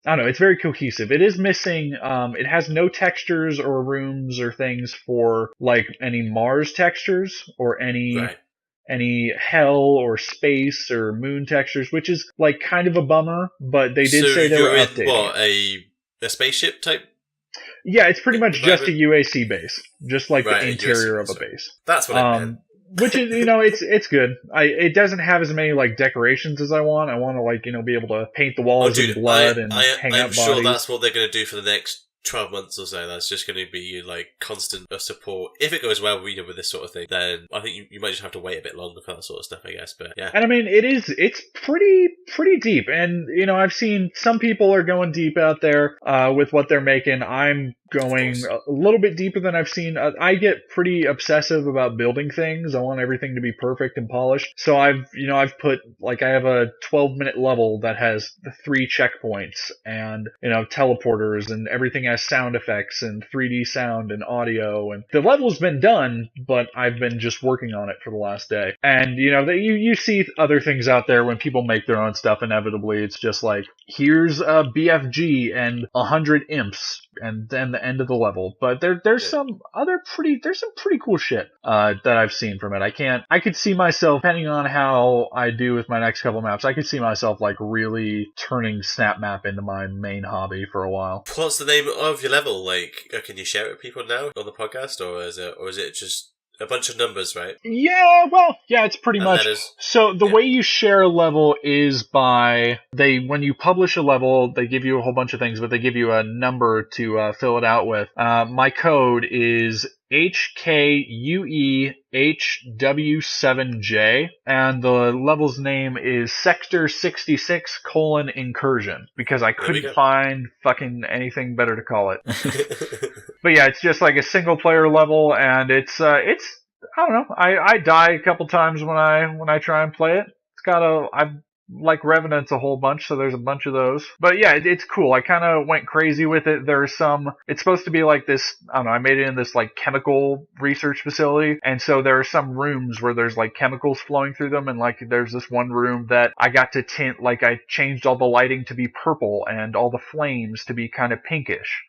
I don't know, it's very cohesive. It is missing, it has no textures or rooms or things for, like, any Mars textures or any hell or space or moon textures, which is like kind of a bummer, but they did say they were updating. What, a spaceship type? Yeah, it's pretty much just a UAC base, just like the interior of a base. That's what I meant. Which is, you know, it's good. It doesn't have as many like decorations as I want. I want to like, you know, be able to paint the walls in blood and hang up bodies. I'm sure that's what they're going to do for the next 12 months or so. That's just going to be like constant support. If it goes well, with this sort of thing, then I think you might just have to wait a bit longer for that sort of stuff, I guess. But yeah. And I mean, it's pretty deep. And, you know, I've seen some people are going deep out there, with what they're making. I'm going a little bit deeper than I've seen. I get pretty obsessive about building things. I want everything to be perfect and polished. So I've put, like, I have a 12-minute level that has 3 checkpoints and, you know, teleporters, and everything has has sound effects and 3D sound and audio, and the level's been done, but I've been just working on it for the last day. And you see other things out there when people make their own stuff. Inevitably, it's just like, here's a BFG and 100 imps, and then the end of the level. But there's some pretty cool shit that I've seen from it. I could see myself, depending on how I do with my next couple maps, I could see myself like really turning Snap Map into my main hobby for a while. What's the name of your level? Like, can you share it with people now on the podcast, or is it just a bunch of numbers, right? Yeah, it's pretty much. So the way you share a level is by when you publish a level, they give you a whole bunch of things, but they give you a number to fill it out with. My code is HKUEHW7J, and the level's name is Sector 66: Incursion, because I couldn't find fucking anything better to call it. But yeah, it's just like a single player level, and it's I don't know. I die a couple times when I try and play it. I like Revenants a whole bunch, so there's a bunch of those. But yeah, it's cool. I kind of went crazy with it. It's supposed to be like this, I don't know, I made it in this like chemical research facility, and so there are some rooms where there's like chemicals flowing through them, and like there's this one room that I got to tint, like I changed all the lighting to be purple and all the flames to be kind of pinkish.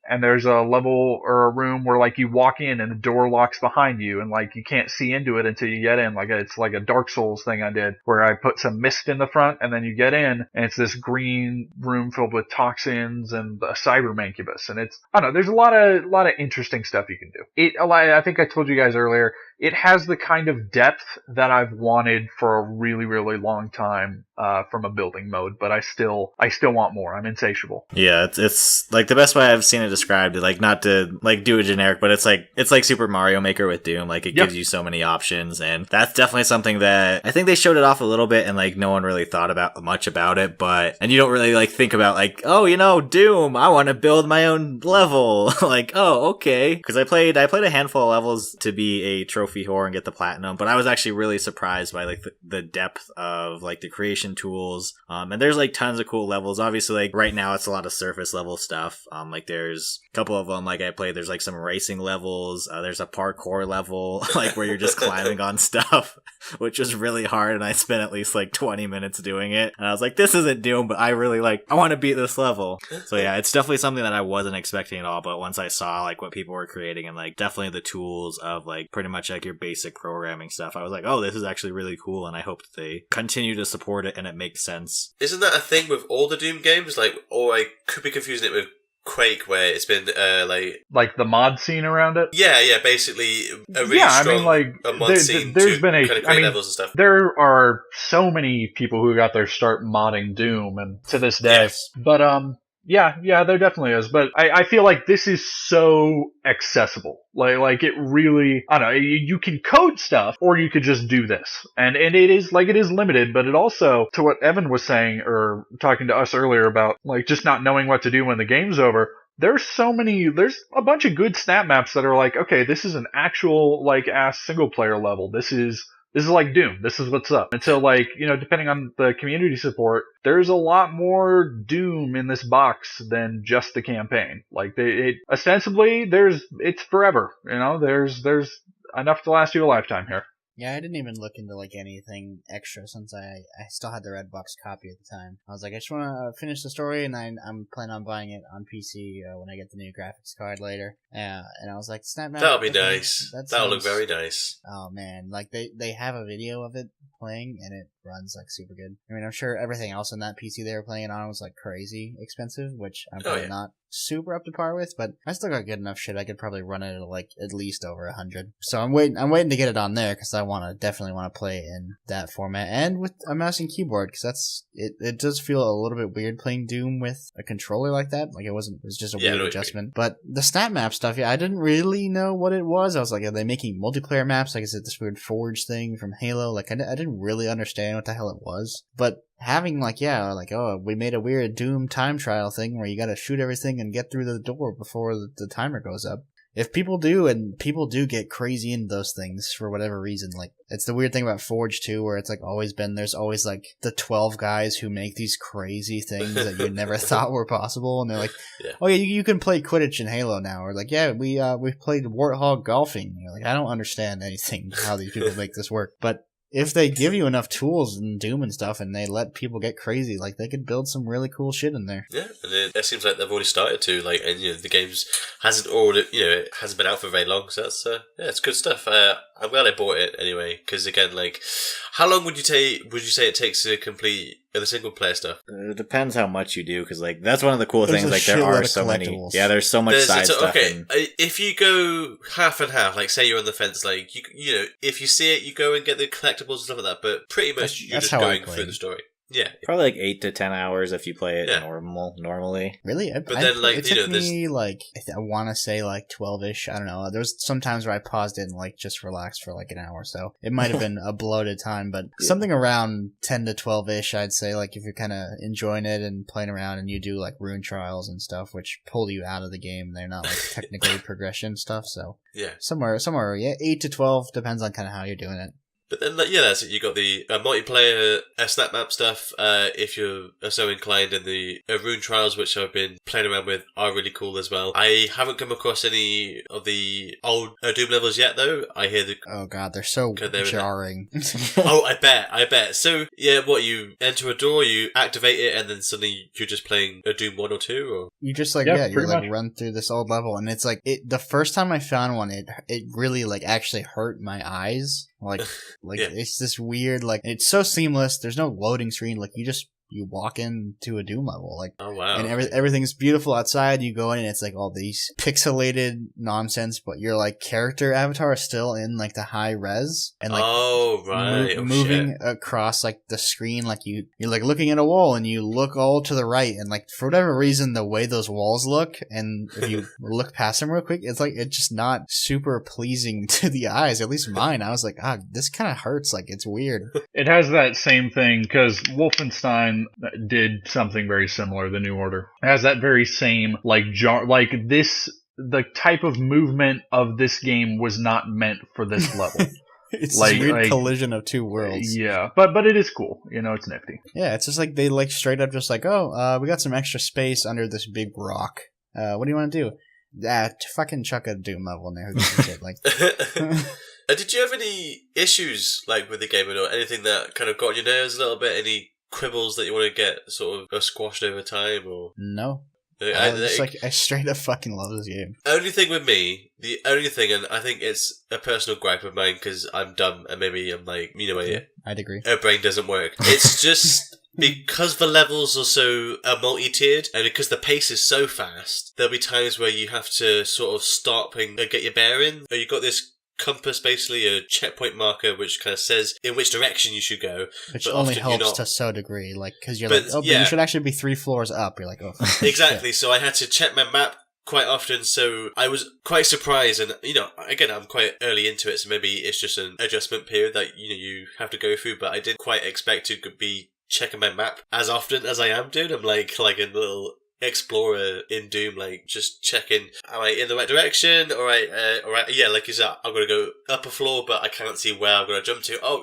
And there's a level or a room where like you walk in and the door locks behind you, and like you can't see into it until you get in. Like it's like a Dark Souls thing I did, where I put some mist in the front, and then you get in and it's this green room filled with toxins and a cyber mancubus. And it's, I don't know, there's a lot of interesting stuff you can do. I think I told you guys earlier, it has the kind of depth that I've wanted for a really, really long time from a building mode, but I still want more. I'm insatiable. Yeah, it's like the best way I've seen it described. Like, not to like do a generic, but it's like Super Mario Maker with Doom. Like, it gives you so many options, and that's definitely something that I think they showed it off a little bit, and like no one really thought about much about it. And you don't really like think about like, oh, Doom, I want to build my own level. Like, oh, okay, because I played a handful of levels to be a trophy whore and get the platinum, but I was actually really surprised by like the depth of like the creation tools. And there's like tons of cool levels. Obviously, like right now it's a lot of surface level stuff. Like there's a couple of them like I played. There's like some racing levels. There's a parkour level like where you're just climbing on stuff, which was really hard, and I spent at least like 20 minutes doing it. And I was like, this isn't Doom, but I want to beat this level. So yeah, it's definitely something that I wasn't expecting at all. But once I saw like what people were creating and like definitely the tools of like pretty much like your basic programming stuff, I was like, oh, this is actually really cool, and I hope that they continue to support it and it makes sense. Isn't that a thing with all the Doom games? Like, or I could be confusing it with Quake, where it's been like the mod scene around it. Yeah, basically a really strong mod scene. There's been levels and stuff. There are so many people who got their start modding Doom, and to this day. Yes. But yeah, there definitely is. But I feel like this is so accessible. Like it really, I don't know, you can code stuff, or you could just do this. And it is limited, but it also, to what Evan was saying, or talking to us earlier about, like, just not knowing what to do when the game's over, there's a bunch of good snap maps that are like, okay, this is an actual, like, ass single player level. This is like Doom. This is what's up. And so, like, depending on the community support, there's a lot more Doom in this box than just the campaign. Like, ostensibly, it's forever. There's enough to last you a lifetime here. Yeah, I didn't even look into like anything extra since I still had the Redbox copy at the time. I was like, I just want to finish the story, and I'm planning on buying it on PC when I get the new graphics card later. And I was like, Snap Map. That'll be nice. That'll look very nice. Oh man, like they have a video of it playing, and it runs like super good. I mean, I'm sure everything else on that PC they were playing on was like crazy expensive, which I'm probably not super up to par with, but I still got good enough shit. I could probably run it at like at least over 100. So I'm waiting to get it on there, because I definitely want to play it in that format and with a mouse and keyboard, because it does feel a little bit weird playing Doom with a controller like that. Like it was just a weird adjustment. But the snap map stuff, I didn't really know what it was. I was like, are they making multiplayer maps? Like, is it this weird Forge thing from Halo? Like I didn't really understand what the hell it was. But having we made a weird Doom time trial thing where you gotta shoot everything and get through the door before the timer goes up. if people do, and people do get crazy into those things for whatever reason, like, it's the weird thing about Forge too, where it's like there's always like the 12 guys who make these crazy things that you never thought were possible, and they're like, oh yeah, you can play Quidditch in Halo now, or like, yeah, we played Warthog golfing. You're like, I don't understand anything how these people make this work, but if they give you enough tools in Doom and stuff, and they let people get crazy, like, they could build some really cool shit in there. Yeah, and it seems like they've already started to, like, and the game's it hasn't been out for very long, so that's it's good stuff. I'm glad I bought it anyway, because again, like, how long would you say it takes to complete the single player stuff? It depends how much you do, because like that's one of the cool things. Like there are so many. Yeah, there's so much side stuff. Okay, if you go half and half, like say you're on the fence, like you know, if you see it, you go and get the collectibles and stuff like that. But pretty much you're just going through the story. Yeah, probably like 8 to 10 hours if you play it normally. Really? But then, like, it took me like I want to say like 12ish. I don't know. There's some times where I paused it and like just relaxed for like an hour, so it might have been a bloated time, but something around 10 to 12ish, I'd say. Like if you're kind of enjoying it and playing around, and you do like rune trials and stuff, which pull you out of the game. They're not like technically progression stuff, so somewhere 8 to 12 depends on kind of how you're doing it. But then, that's it. You got the multiplayer snap map stuff, if you're so inclined, and the rune trials, which I've been playing around with, are really cool as well. I haven't come across any of the old Doom levels yet, though. I hear oh god, they're so jarring. Oh, I bet. So, what, you enter a door, you activate it, and then suddenly you're just playing a Doom 1 or 2, or? You just like, you like run through this old level, and it's like, the first time I found one, it really like actually hurt my eyes. Like it's this weird, like, it's so seamless. There's no loading screen. Like, you walk into a Doom level, like, oh wow, and everything's beautiful outside. You go in, and it's like all these pixelated nonsense, but your like character avatar is still in like the high res, and like moving across like the screen, like you're like looking at a wall, and you look all to the right, and like for whatever reason, the way those walls look, and if you look past them real quick, it's like it's just not super pleasing to the eyes. At least mine. I was like, this kind of hurts. Like, it's weird. It has that same thing because Wolfenstein did something very similar. The New Order it has that very same like the type of movement of this game was not meant for this level. It's like, this weird collision of two worlds. Yeah, but it is cool. It's nifty. Yeah, it's just like they like straight up just like, we got some extra space under this big rock. What do you want to do? Fucking chuck a Doom level in there. Who gives a shit? Like. Did you have any issues like with the game or anything that kind of got on your nerves a little bit? Any quibbles that you want to get sort of squashed over time, or no? I straight up fucking love this game. Only thing with me, the only thing, and I think it's a personal gripe of mine because I'm dumb and maybe I'm like, I'd agree. Our brain doesn't work. It's just because the levels are so multi-tiered, and because the pace is so fast, there'll be times where you have to sort of stop and get your bearing. Or you've got this compass, basically a checkpoint marker, which kind of says in which direction you should go, which only helps to so degree, like, because you're but you should actually be 3 floors up. You're like, exactly. So I had to check my map quite often, so I was quite surprised, and again, I'm quite early into it, so maybe it's just an adjustment period that you have to go through, but I didn't quite expect to be checking my map as often as I am doing. I'm like a little explorer in Doom, like just checking, am I in the right direction? All right, like you said, I'm gonna go up a floor, but I can't see where I'm gonna jump to.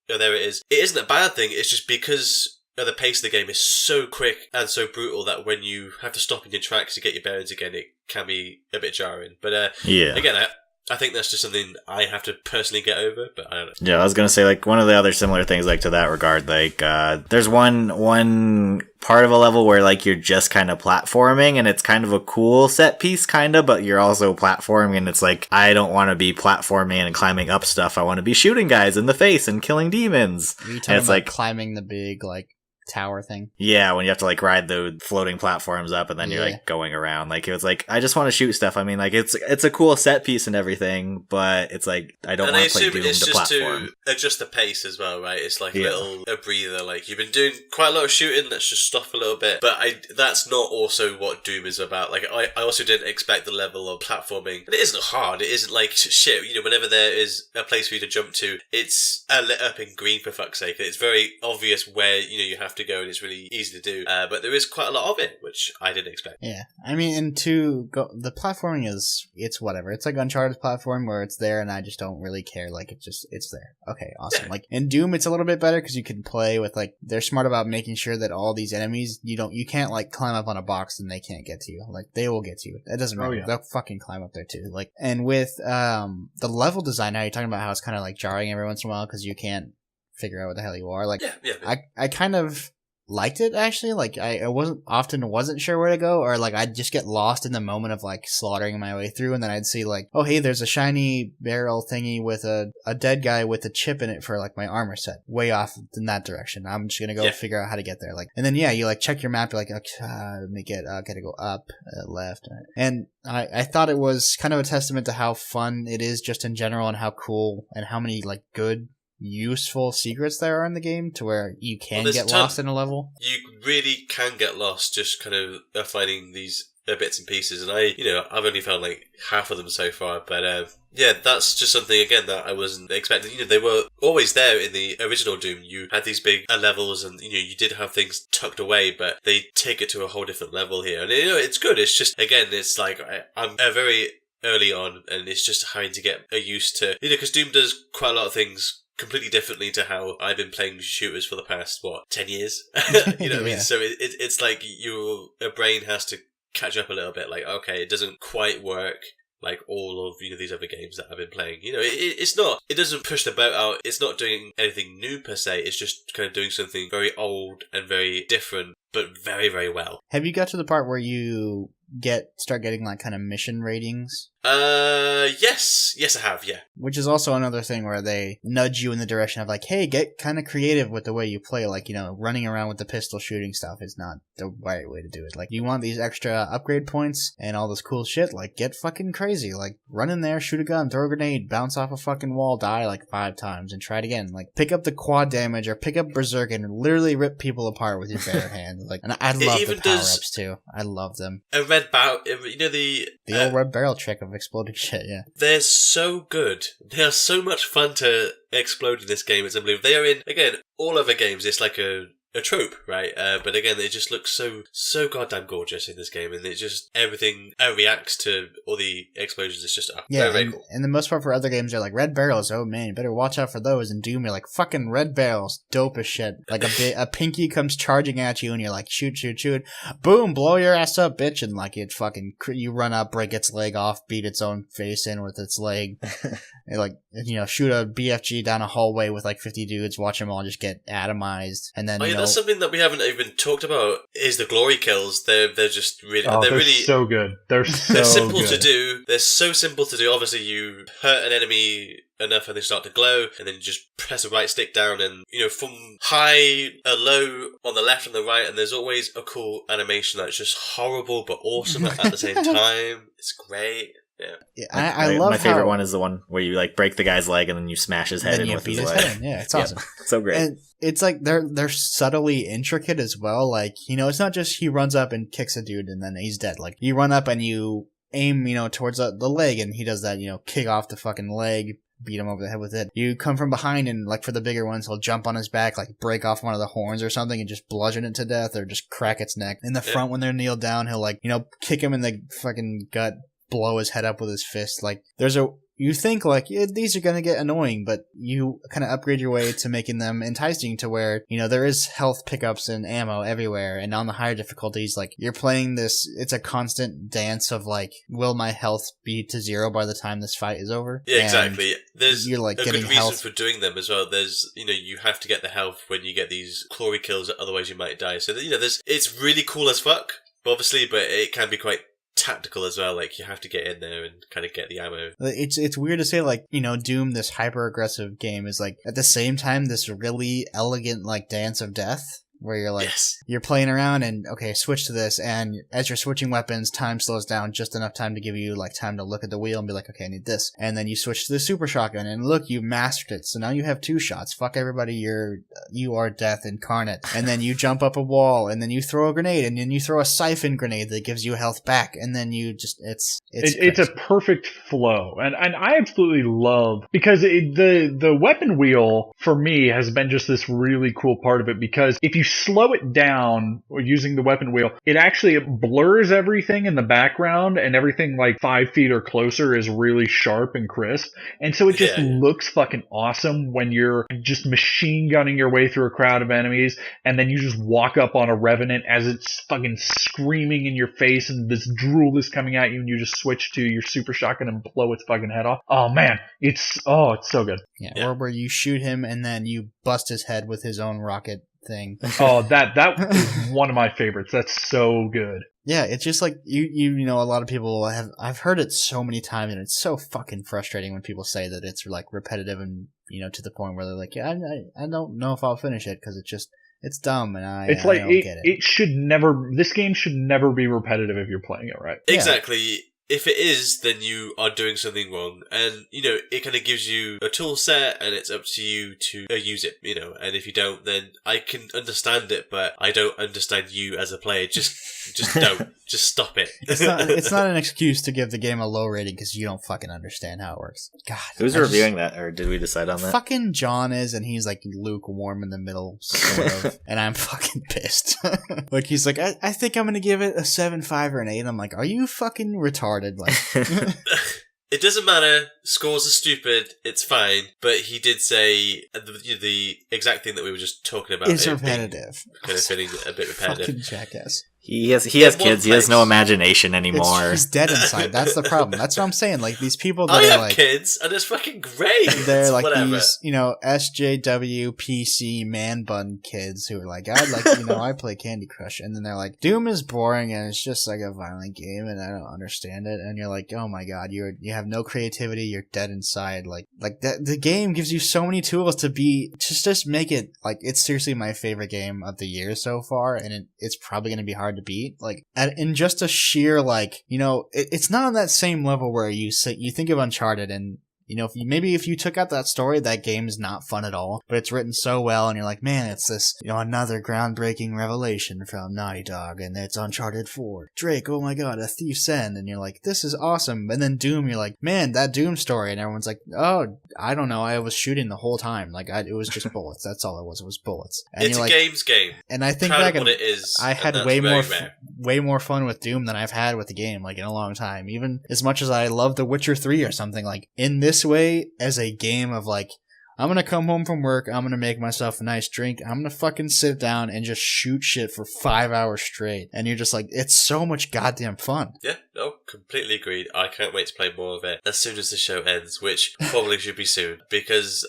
There it is. It isn't a bad thing. It's just because the pace of the game is so quick and so brutal that when you have to stop in your tracks to get your bearings again, it can be a bit jarring. But again, I think that's just something I have to personally get over, but I don't know. Yeah, I was going to say, like, one of the other similar things, like, to that regard, like, there's one part of a level where, like, you're just kind of platforming, and it's kind of a cool set piece, kind of, but you're also platforming, and it's like, I don't want to be platforming and climbing up stuff. I want to be shooting guys in the face and killing demons. Are you talking about like climbing the big, like, tower thing? Yeah, when you have to like ride the floating platforms up and then you're like going around. Like, it was like, I just want to shoot stuff. I mean, like, it's a cool set piece and everything, but it's like, I don't want to play Doom to platform. To adjust the pace as well, right? It's like a breather. Like, you've been doing quite a lot of shooting, let's just stop a little bit. But that's not also what Doom is about. Like, I also didn't expect the level of platforming. And it isn't hard. It isn't like shit. Whenever there is a place for you to jump to, it's lit up in green, for fuck's sake. It's very obvious where, you have have to go, and it's really easy to do. But there is quite a lot of it, which I didn't expect. Yeah, I mean, and the platforming it's whatever. It's like Uncharted platform where it's there, and I just don't really care. Like it's there. Okay, awesome. Yeah. Like in Doom, it's a little bit better because you can play with like they're smart about making sure that all these enemies you can't like climb up on a box and they can't get to you. Like they will get to you. It doesn't matter. Oh, yeah. They'll fucking climb up there too. Like, and with the level design, now you're talking about how it's kind of like jarring every once in a while because you can't figure out what the hell you are. Like, Yeah. I kind of liked it actually. Like I wasn't sure where to go, or like I'd just get lost in the moment of like slaughtering my way through, and then I'd see like, oh hey, there's a shiny barrel thingy with a dead guy with a chip in it for like my armor set, way off in that direction. I'm just gonna go figure out how to get there. Like, and then you like check your map, you're like, okay, gotta go up, left, and I thought it was kind of a testament to how fun it is just in general, and how cool and how many like good useful secrets there are in the game to where you can get lost in a level. You really can get lost just kind of finding these bits and pieces, and I've only found like half of them so far, but that's just something again that I wasn't expecting. They were always there in the original Doom. You had these big levels, and you did have things tucked away, but they take it to a whole different level here, and it's good. It's just again, it's like I'm very early on, and it's just having to get used to because Doom does quite a lot of things completely differently to how I've been playing shooters for the past 10 years. What I mean? So it's like your brain has to catch up a little bit. Like, okay, it doesn't quite work like all of these other games that I've been playing. It's not. It doesn't push the boat out. It's not doing anything new per se. It's just kind of doing something very old and very different, but very, very well. Have you got to the part where you start getting like kind of mission ratings? Yes I have, yeah. Which is also another thing where they nudge you in the direction of like, hey, get kind of creative with the way you play. Like, running around with the pistol shooting stuff is not the right way to do it. Like, you want these extra upgrade points and all this cool shit, like, get fucking crazy. Like, run in there, shoot a gun, throw a grenade, bounce off a fucking wall, die like 5 times, and try it again. Like, pick up the quad damage or pick up Berserk and literally rip people apart with your bare hand. Like, and I love the power-ups too. I love them. A red barrel, the old red barrel trick of exploding shit, yeah. They're so good. They are so much fun to explode in this game. It's unbelievable. They are in, again, all other games, it's like a trope, right? But again, they just look so goddamn gorgeous in this game, and it just, everything reacts to all the explosions. It's just very cool. And the most part for other games are like red barrels. Oh man, you better watch out for those. And Doom, you're like, fucking red barrels, dope as shit. Like a pinky comes charging at you, and you're like, shoot, boom, blow your ass up, bitch, and like it fucking, you run up, break its leg off, beat its own face in with its leg, and like shoot a BFG down a hallway with like 50 dudes, watch them all just get atomized, and then that's something that we haven't even talked about is the glory kills. They're just really they're really so good. They're simple good to do. They're so simple to do. Obviously, you hurt an enemy enough and they start to glow, and then you just press the right stick down, and from high a low on the left and the right, and there's always a cool animation that's just horrible but awesome at the same time. It's great. Yeah, I love my favorite one is the one where you like break the guy's leg and then you smash his head in with his leg. Yeah, it's awesome. So great. And it's like they're subtly intricate as well. Like, it's not just he runs up and kicks a dude and then he's dead. Like, you run up and you aim, towards the leg, and he does that, kick off the fucking leg, beat him over the head with it. You come from behind, and like for the bigger ones, he'll jump on his back, like break off one of the horns or something and just bludgeon it to death, or just crack its neck. In the front, when they're kneeled down, he'll like, kick him in the fucking gut, blow his head up with his fist. Like, you think like, these are gonna get annoying, but you kind of upgrade your way to making them enticing to where, there is health pickups and ammo everywhere, and on the higher difficulties, like, you're playing this, it's a constant dance of like, will my health be to 0 by the time this fight is over? Yeah, exactly. There's you're like a getting good reason health for doing them as well. There's, you have to get the health when you get these glory kills, otherwise you might die. So, it's really cool as fuck, obviously, but it can be quite tactical as well. Like, you have to get in there and kind of get the ammo. It's weird to say, like, Doom, this hyper aggressive game, is like at the same time this really elegant like dance of death, where you're like, you're playing around and, okay, switch to this, and as you're switching weapons, time slows down just enough time to give you, like, time to look at the wheel and be like, okay, I need this. And then you switch to the super shotgun, and look, you mastered it, so now you have 2 shots. Fuck everybody, you are death incarnate. And then you jump up a wall, and then you throw a grenade, and then you throw a siphon grenade that gives you health back, and then you just, it's a perfect flow. And I absolutely love, because the weapon wheel, for me, has been just this really cool part of it, because if you slow it down or using the weapon wheel, it blurs everything in the background, and everything like 5 feet or closer is really sharp and crisp. And so it just looks fucking awesome when you're just machine gunning your way through a crowd of enemies, and then you just walk up on a Revenant as it's fucking screaming in your face and this drool is coming at you, and you just switch to your super shotgun and blow its fucking head off. Oh man, it's so good. Yeah, or where you shoot him and then you bust his head with his own rocket thing. Oh, that is one of my favorites. That's so good. Yeah, it's just like you know, a lot of people I've heard it so many times, and it's so fucking frustrating when people say that it's like repetitive and, you know, to the point where they're like, yeah, I don't know if I'll finish it because it's dumb and I don't get it. This game should never be repetitive if you're playing it right. Exactly. Yeah. If it is, then you are doing something wrong. And, you know, it kind of gives you a tool set and it's up to you to use it, you know. And if you don't, then I can understand it, but I don't understand you as a player. Just don't. Just stop it. It's not an excuse to give the game a low rating because you don't fucking understand how it works. God. Who's reviewing that, or did we decide on that? Fucking John is, and he's like lukewarm in the middle, sort of. And I'm fucking pissed. Like, he's like, I think I'm gonna give it a 7.5 or an 8. I'm like, are you fucking retarded? Like, it doesn't matter. Scores are stupid. It's fine. But he did say the exact thing that we were just talking about. It's repetitive. Kind of feeling a bit repetitive. Fucking jackass. He has kids. He has no imagination anymore. He's dead inside. That's the problem. That's what I'm saying. Like, these people that I are have like kids, and it's fucking great. They're like whatever. These, you know, SJW PC man bun kids who are like, I play Candy Crush, and then they're like, Doom is boring and it's just like a violent game, and I don't understand it. And you're like, oh my god, you have no creativity. You're dead inside. Like that. The game gives you so many tools to be just make it like it's seriously my favorite game of the year so far, and it's probably gonna be hard to beat. Like, in just a sheer, like, you know, it's not on that same level where you think of Uncharted and, you know, if you took out that story, that game is not fun at all, but it's written so well, and you're like, man, it's this, you know, another groundbreaking revelation from Naughty Dog, and it's Uncharted 4. Drake, oh my god, a thief's end, and you're like, this is awesome. And then Doom, you're like, man, that Doom story, and everyone's like, oh, I don't know, I was shooting the whole time. Like, it was just bullets. That's all it was bullets. And it's a game's game. And I think back what it is, I had way more fun with Doom than I've had with the game, like, in a long time. Even as much as I love The Witcher 3 or something, like, in this way, as a game of like, I'm gonna come home from work, I'm gonna make myself a nice drink, I'm gonna fucking sit down and just shoot shit for 5 hours straight, and you're just like, it's so much goddamn fun. Yeah, no, completely agreed. I can't wait to play more of it as soon as the show ends, which probably should be soon, because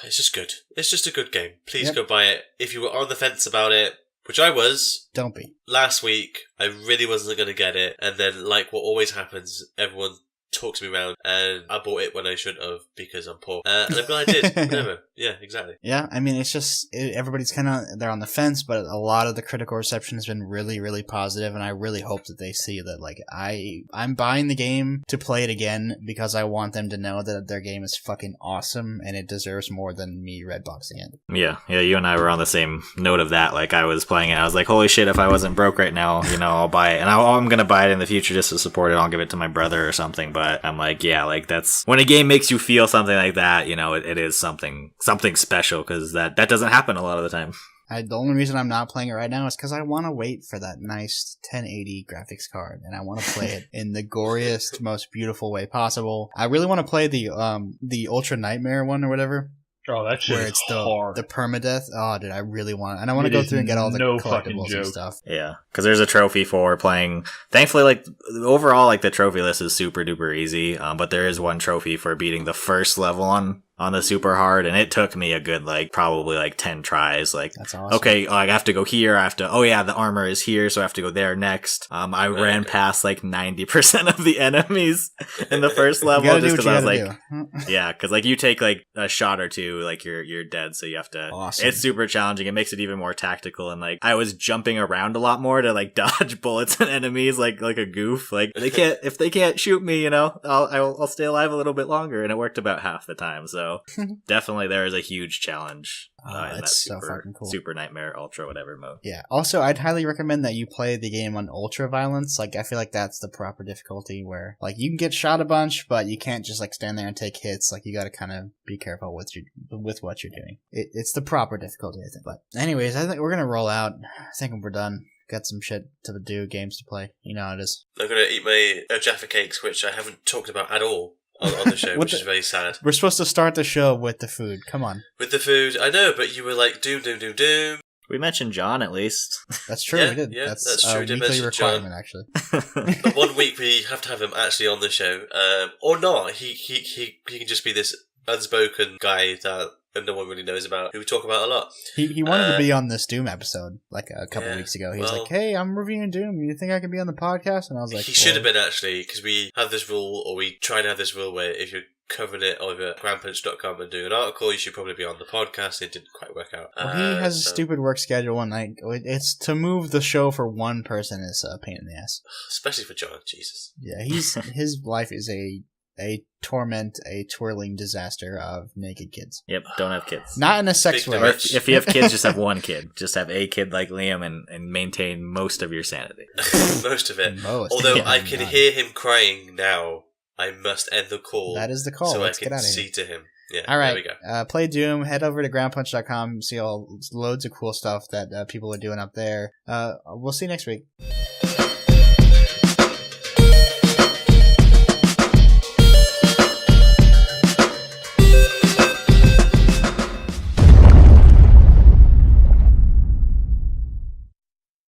it's just good. It's just a good game. Please go buy it. If you were on the fence about it, which I was. Don't be. Last week, I really wasn't going to get it, and then, like what always happens, everyone talks me around, and I bought it when I shouldn't have because I'm poor. And I'm glad I did. Whatever. Yeah, exactly. Yeah, I mean, it's just, everybody's kind of, they're on the fence, but a lot of the critical reception has been really, really positive, and I really hope that they see that, like, I'm buying the game to play it again because I want them to know that their game is fucking awesome, and it deserves more than me redboxing it. Yeah, you and I were on the same note of that. Like, I was playing it, I was like, holy shit, if I wasn't broke right now, you know, I'll buy it. And I'm gonna buy it in the future just to support it. I'll give it to my brother or something, but I'm like, yeah, like, that's, when a game makes you feel something like that, you know, it is something special, because that doesn't happen a lot of the time. The only reason I'm not playing it right now is because I want to wait for that nice 1080 graphics card, and I want to play it in the goriest, most beautiful way possible. I really want to play the Ultra Nightmare one or whatever. Oh, that shit is hard. The permadeath. Oh, dude, I really want it. And I want to go through and get all the collectibles and stuff. Yeah, because there's a trophy for playing. Thankfully, like, overall, like, the trophy list is super duper easy. But there is one trophy for beating the first level on the super hard, and it took me a good, like, probably like 10 tries. Like, that's awesome. Okay, I have to go here. Oh yeah, the armor is here, so I have to go there next. I ran past like 90% of the enemies in the first level just because I was like, yeah, because like you take like a shot or two, like you're dead, so you have to. Awesome. It's super challenging. It makes it even more tactical, and like I was jumping around a lot more to like dodge bullets and enemies like a goof. Like, if they can't shoot me, you know, I'll stay alive a little bit longer, and it worked about half the time. So So definitely there is a huge challenge. That's so fucking cool. Super Nightmare Ultra whatever mode. Yeah. Also, I'd highly recommend that you play the game on ultra violence. Like, I feel like that's the proper difficulty where, like, you can get shot a bunch, but you can't just, like, stand there and take hits. Like, you gotta kind of be careful with what you're doing. It's the proper difficulty, I think. But anyways, I think we're gonna roll out. I think we're done. Got some shit to do, games to play. You know how it is. I'm gonna eat my Jaffa cakes, which I haven't talked about at all on the show, which is very sad. We're supposed to start the show with the food. Come on. With the food, I know, but you were like, doom, doom, doom, doom. We mentioned John, at least. That's true, Yeah, we did. yeah, that's true, a we did weekly mention requirement, John. actually. But one week we have to have him actually on the show. Or not. He can just be this unspoken guy that no one really knows about, who we talk about a lot. He wanted to be on this Doom episode like a couple weeks ago. He was like, "Hey, I'm reviewing Doom. You think I can be on the podcast?" And I was like, he should have been, actually, because we have this rule, or we try to have this rule where if you're covering it over at grandpunch.com and doing an article, you should probably be on the podcast. It didn't quite work out. Well, he has a stupid work schedule, and it's to move the show for one person is a pain in the ass. Especially for John, Jesus. Yeah, his life is a torment, a twirling disaster of naked kids. Yep, don't have kids. Not in a sex way. Or if you have kids, just have one kid. Just have a kid like Liam and maintain most of your sanity. Most of it. Although I can hear him crying now. I must end the call. That is the call. So Let's I can get out of here. see to him. Yeah, all right. There we go. Play Doom. Head over to groundpunch.com. See loads of cool stuff that people are doing up there. We'll see you next week.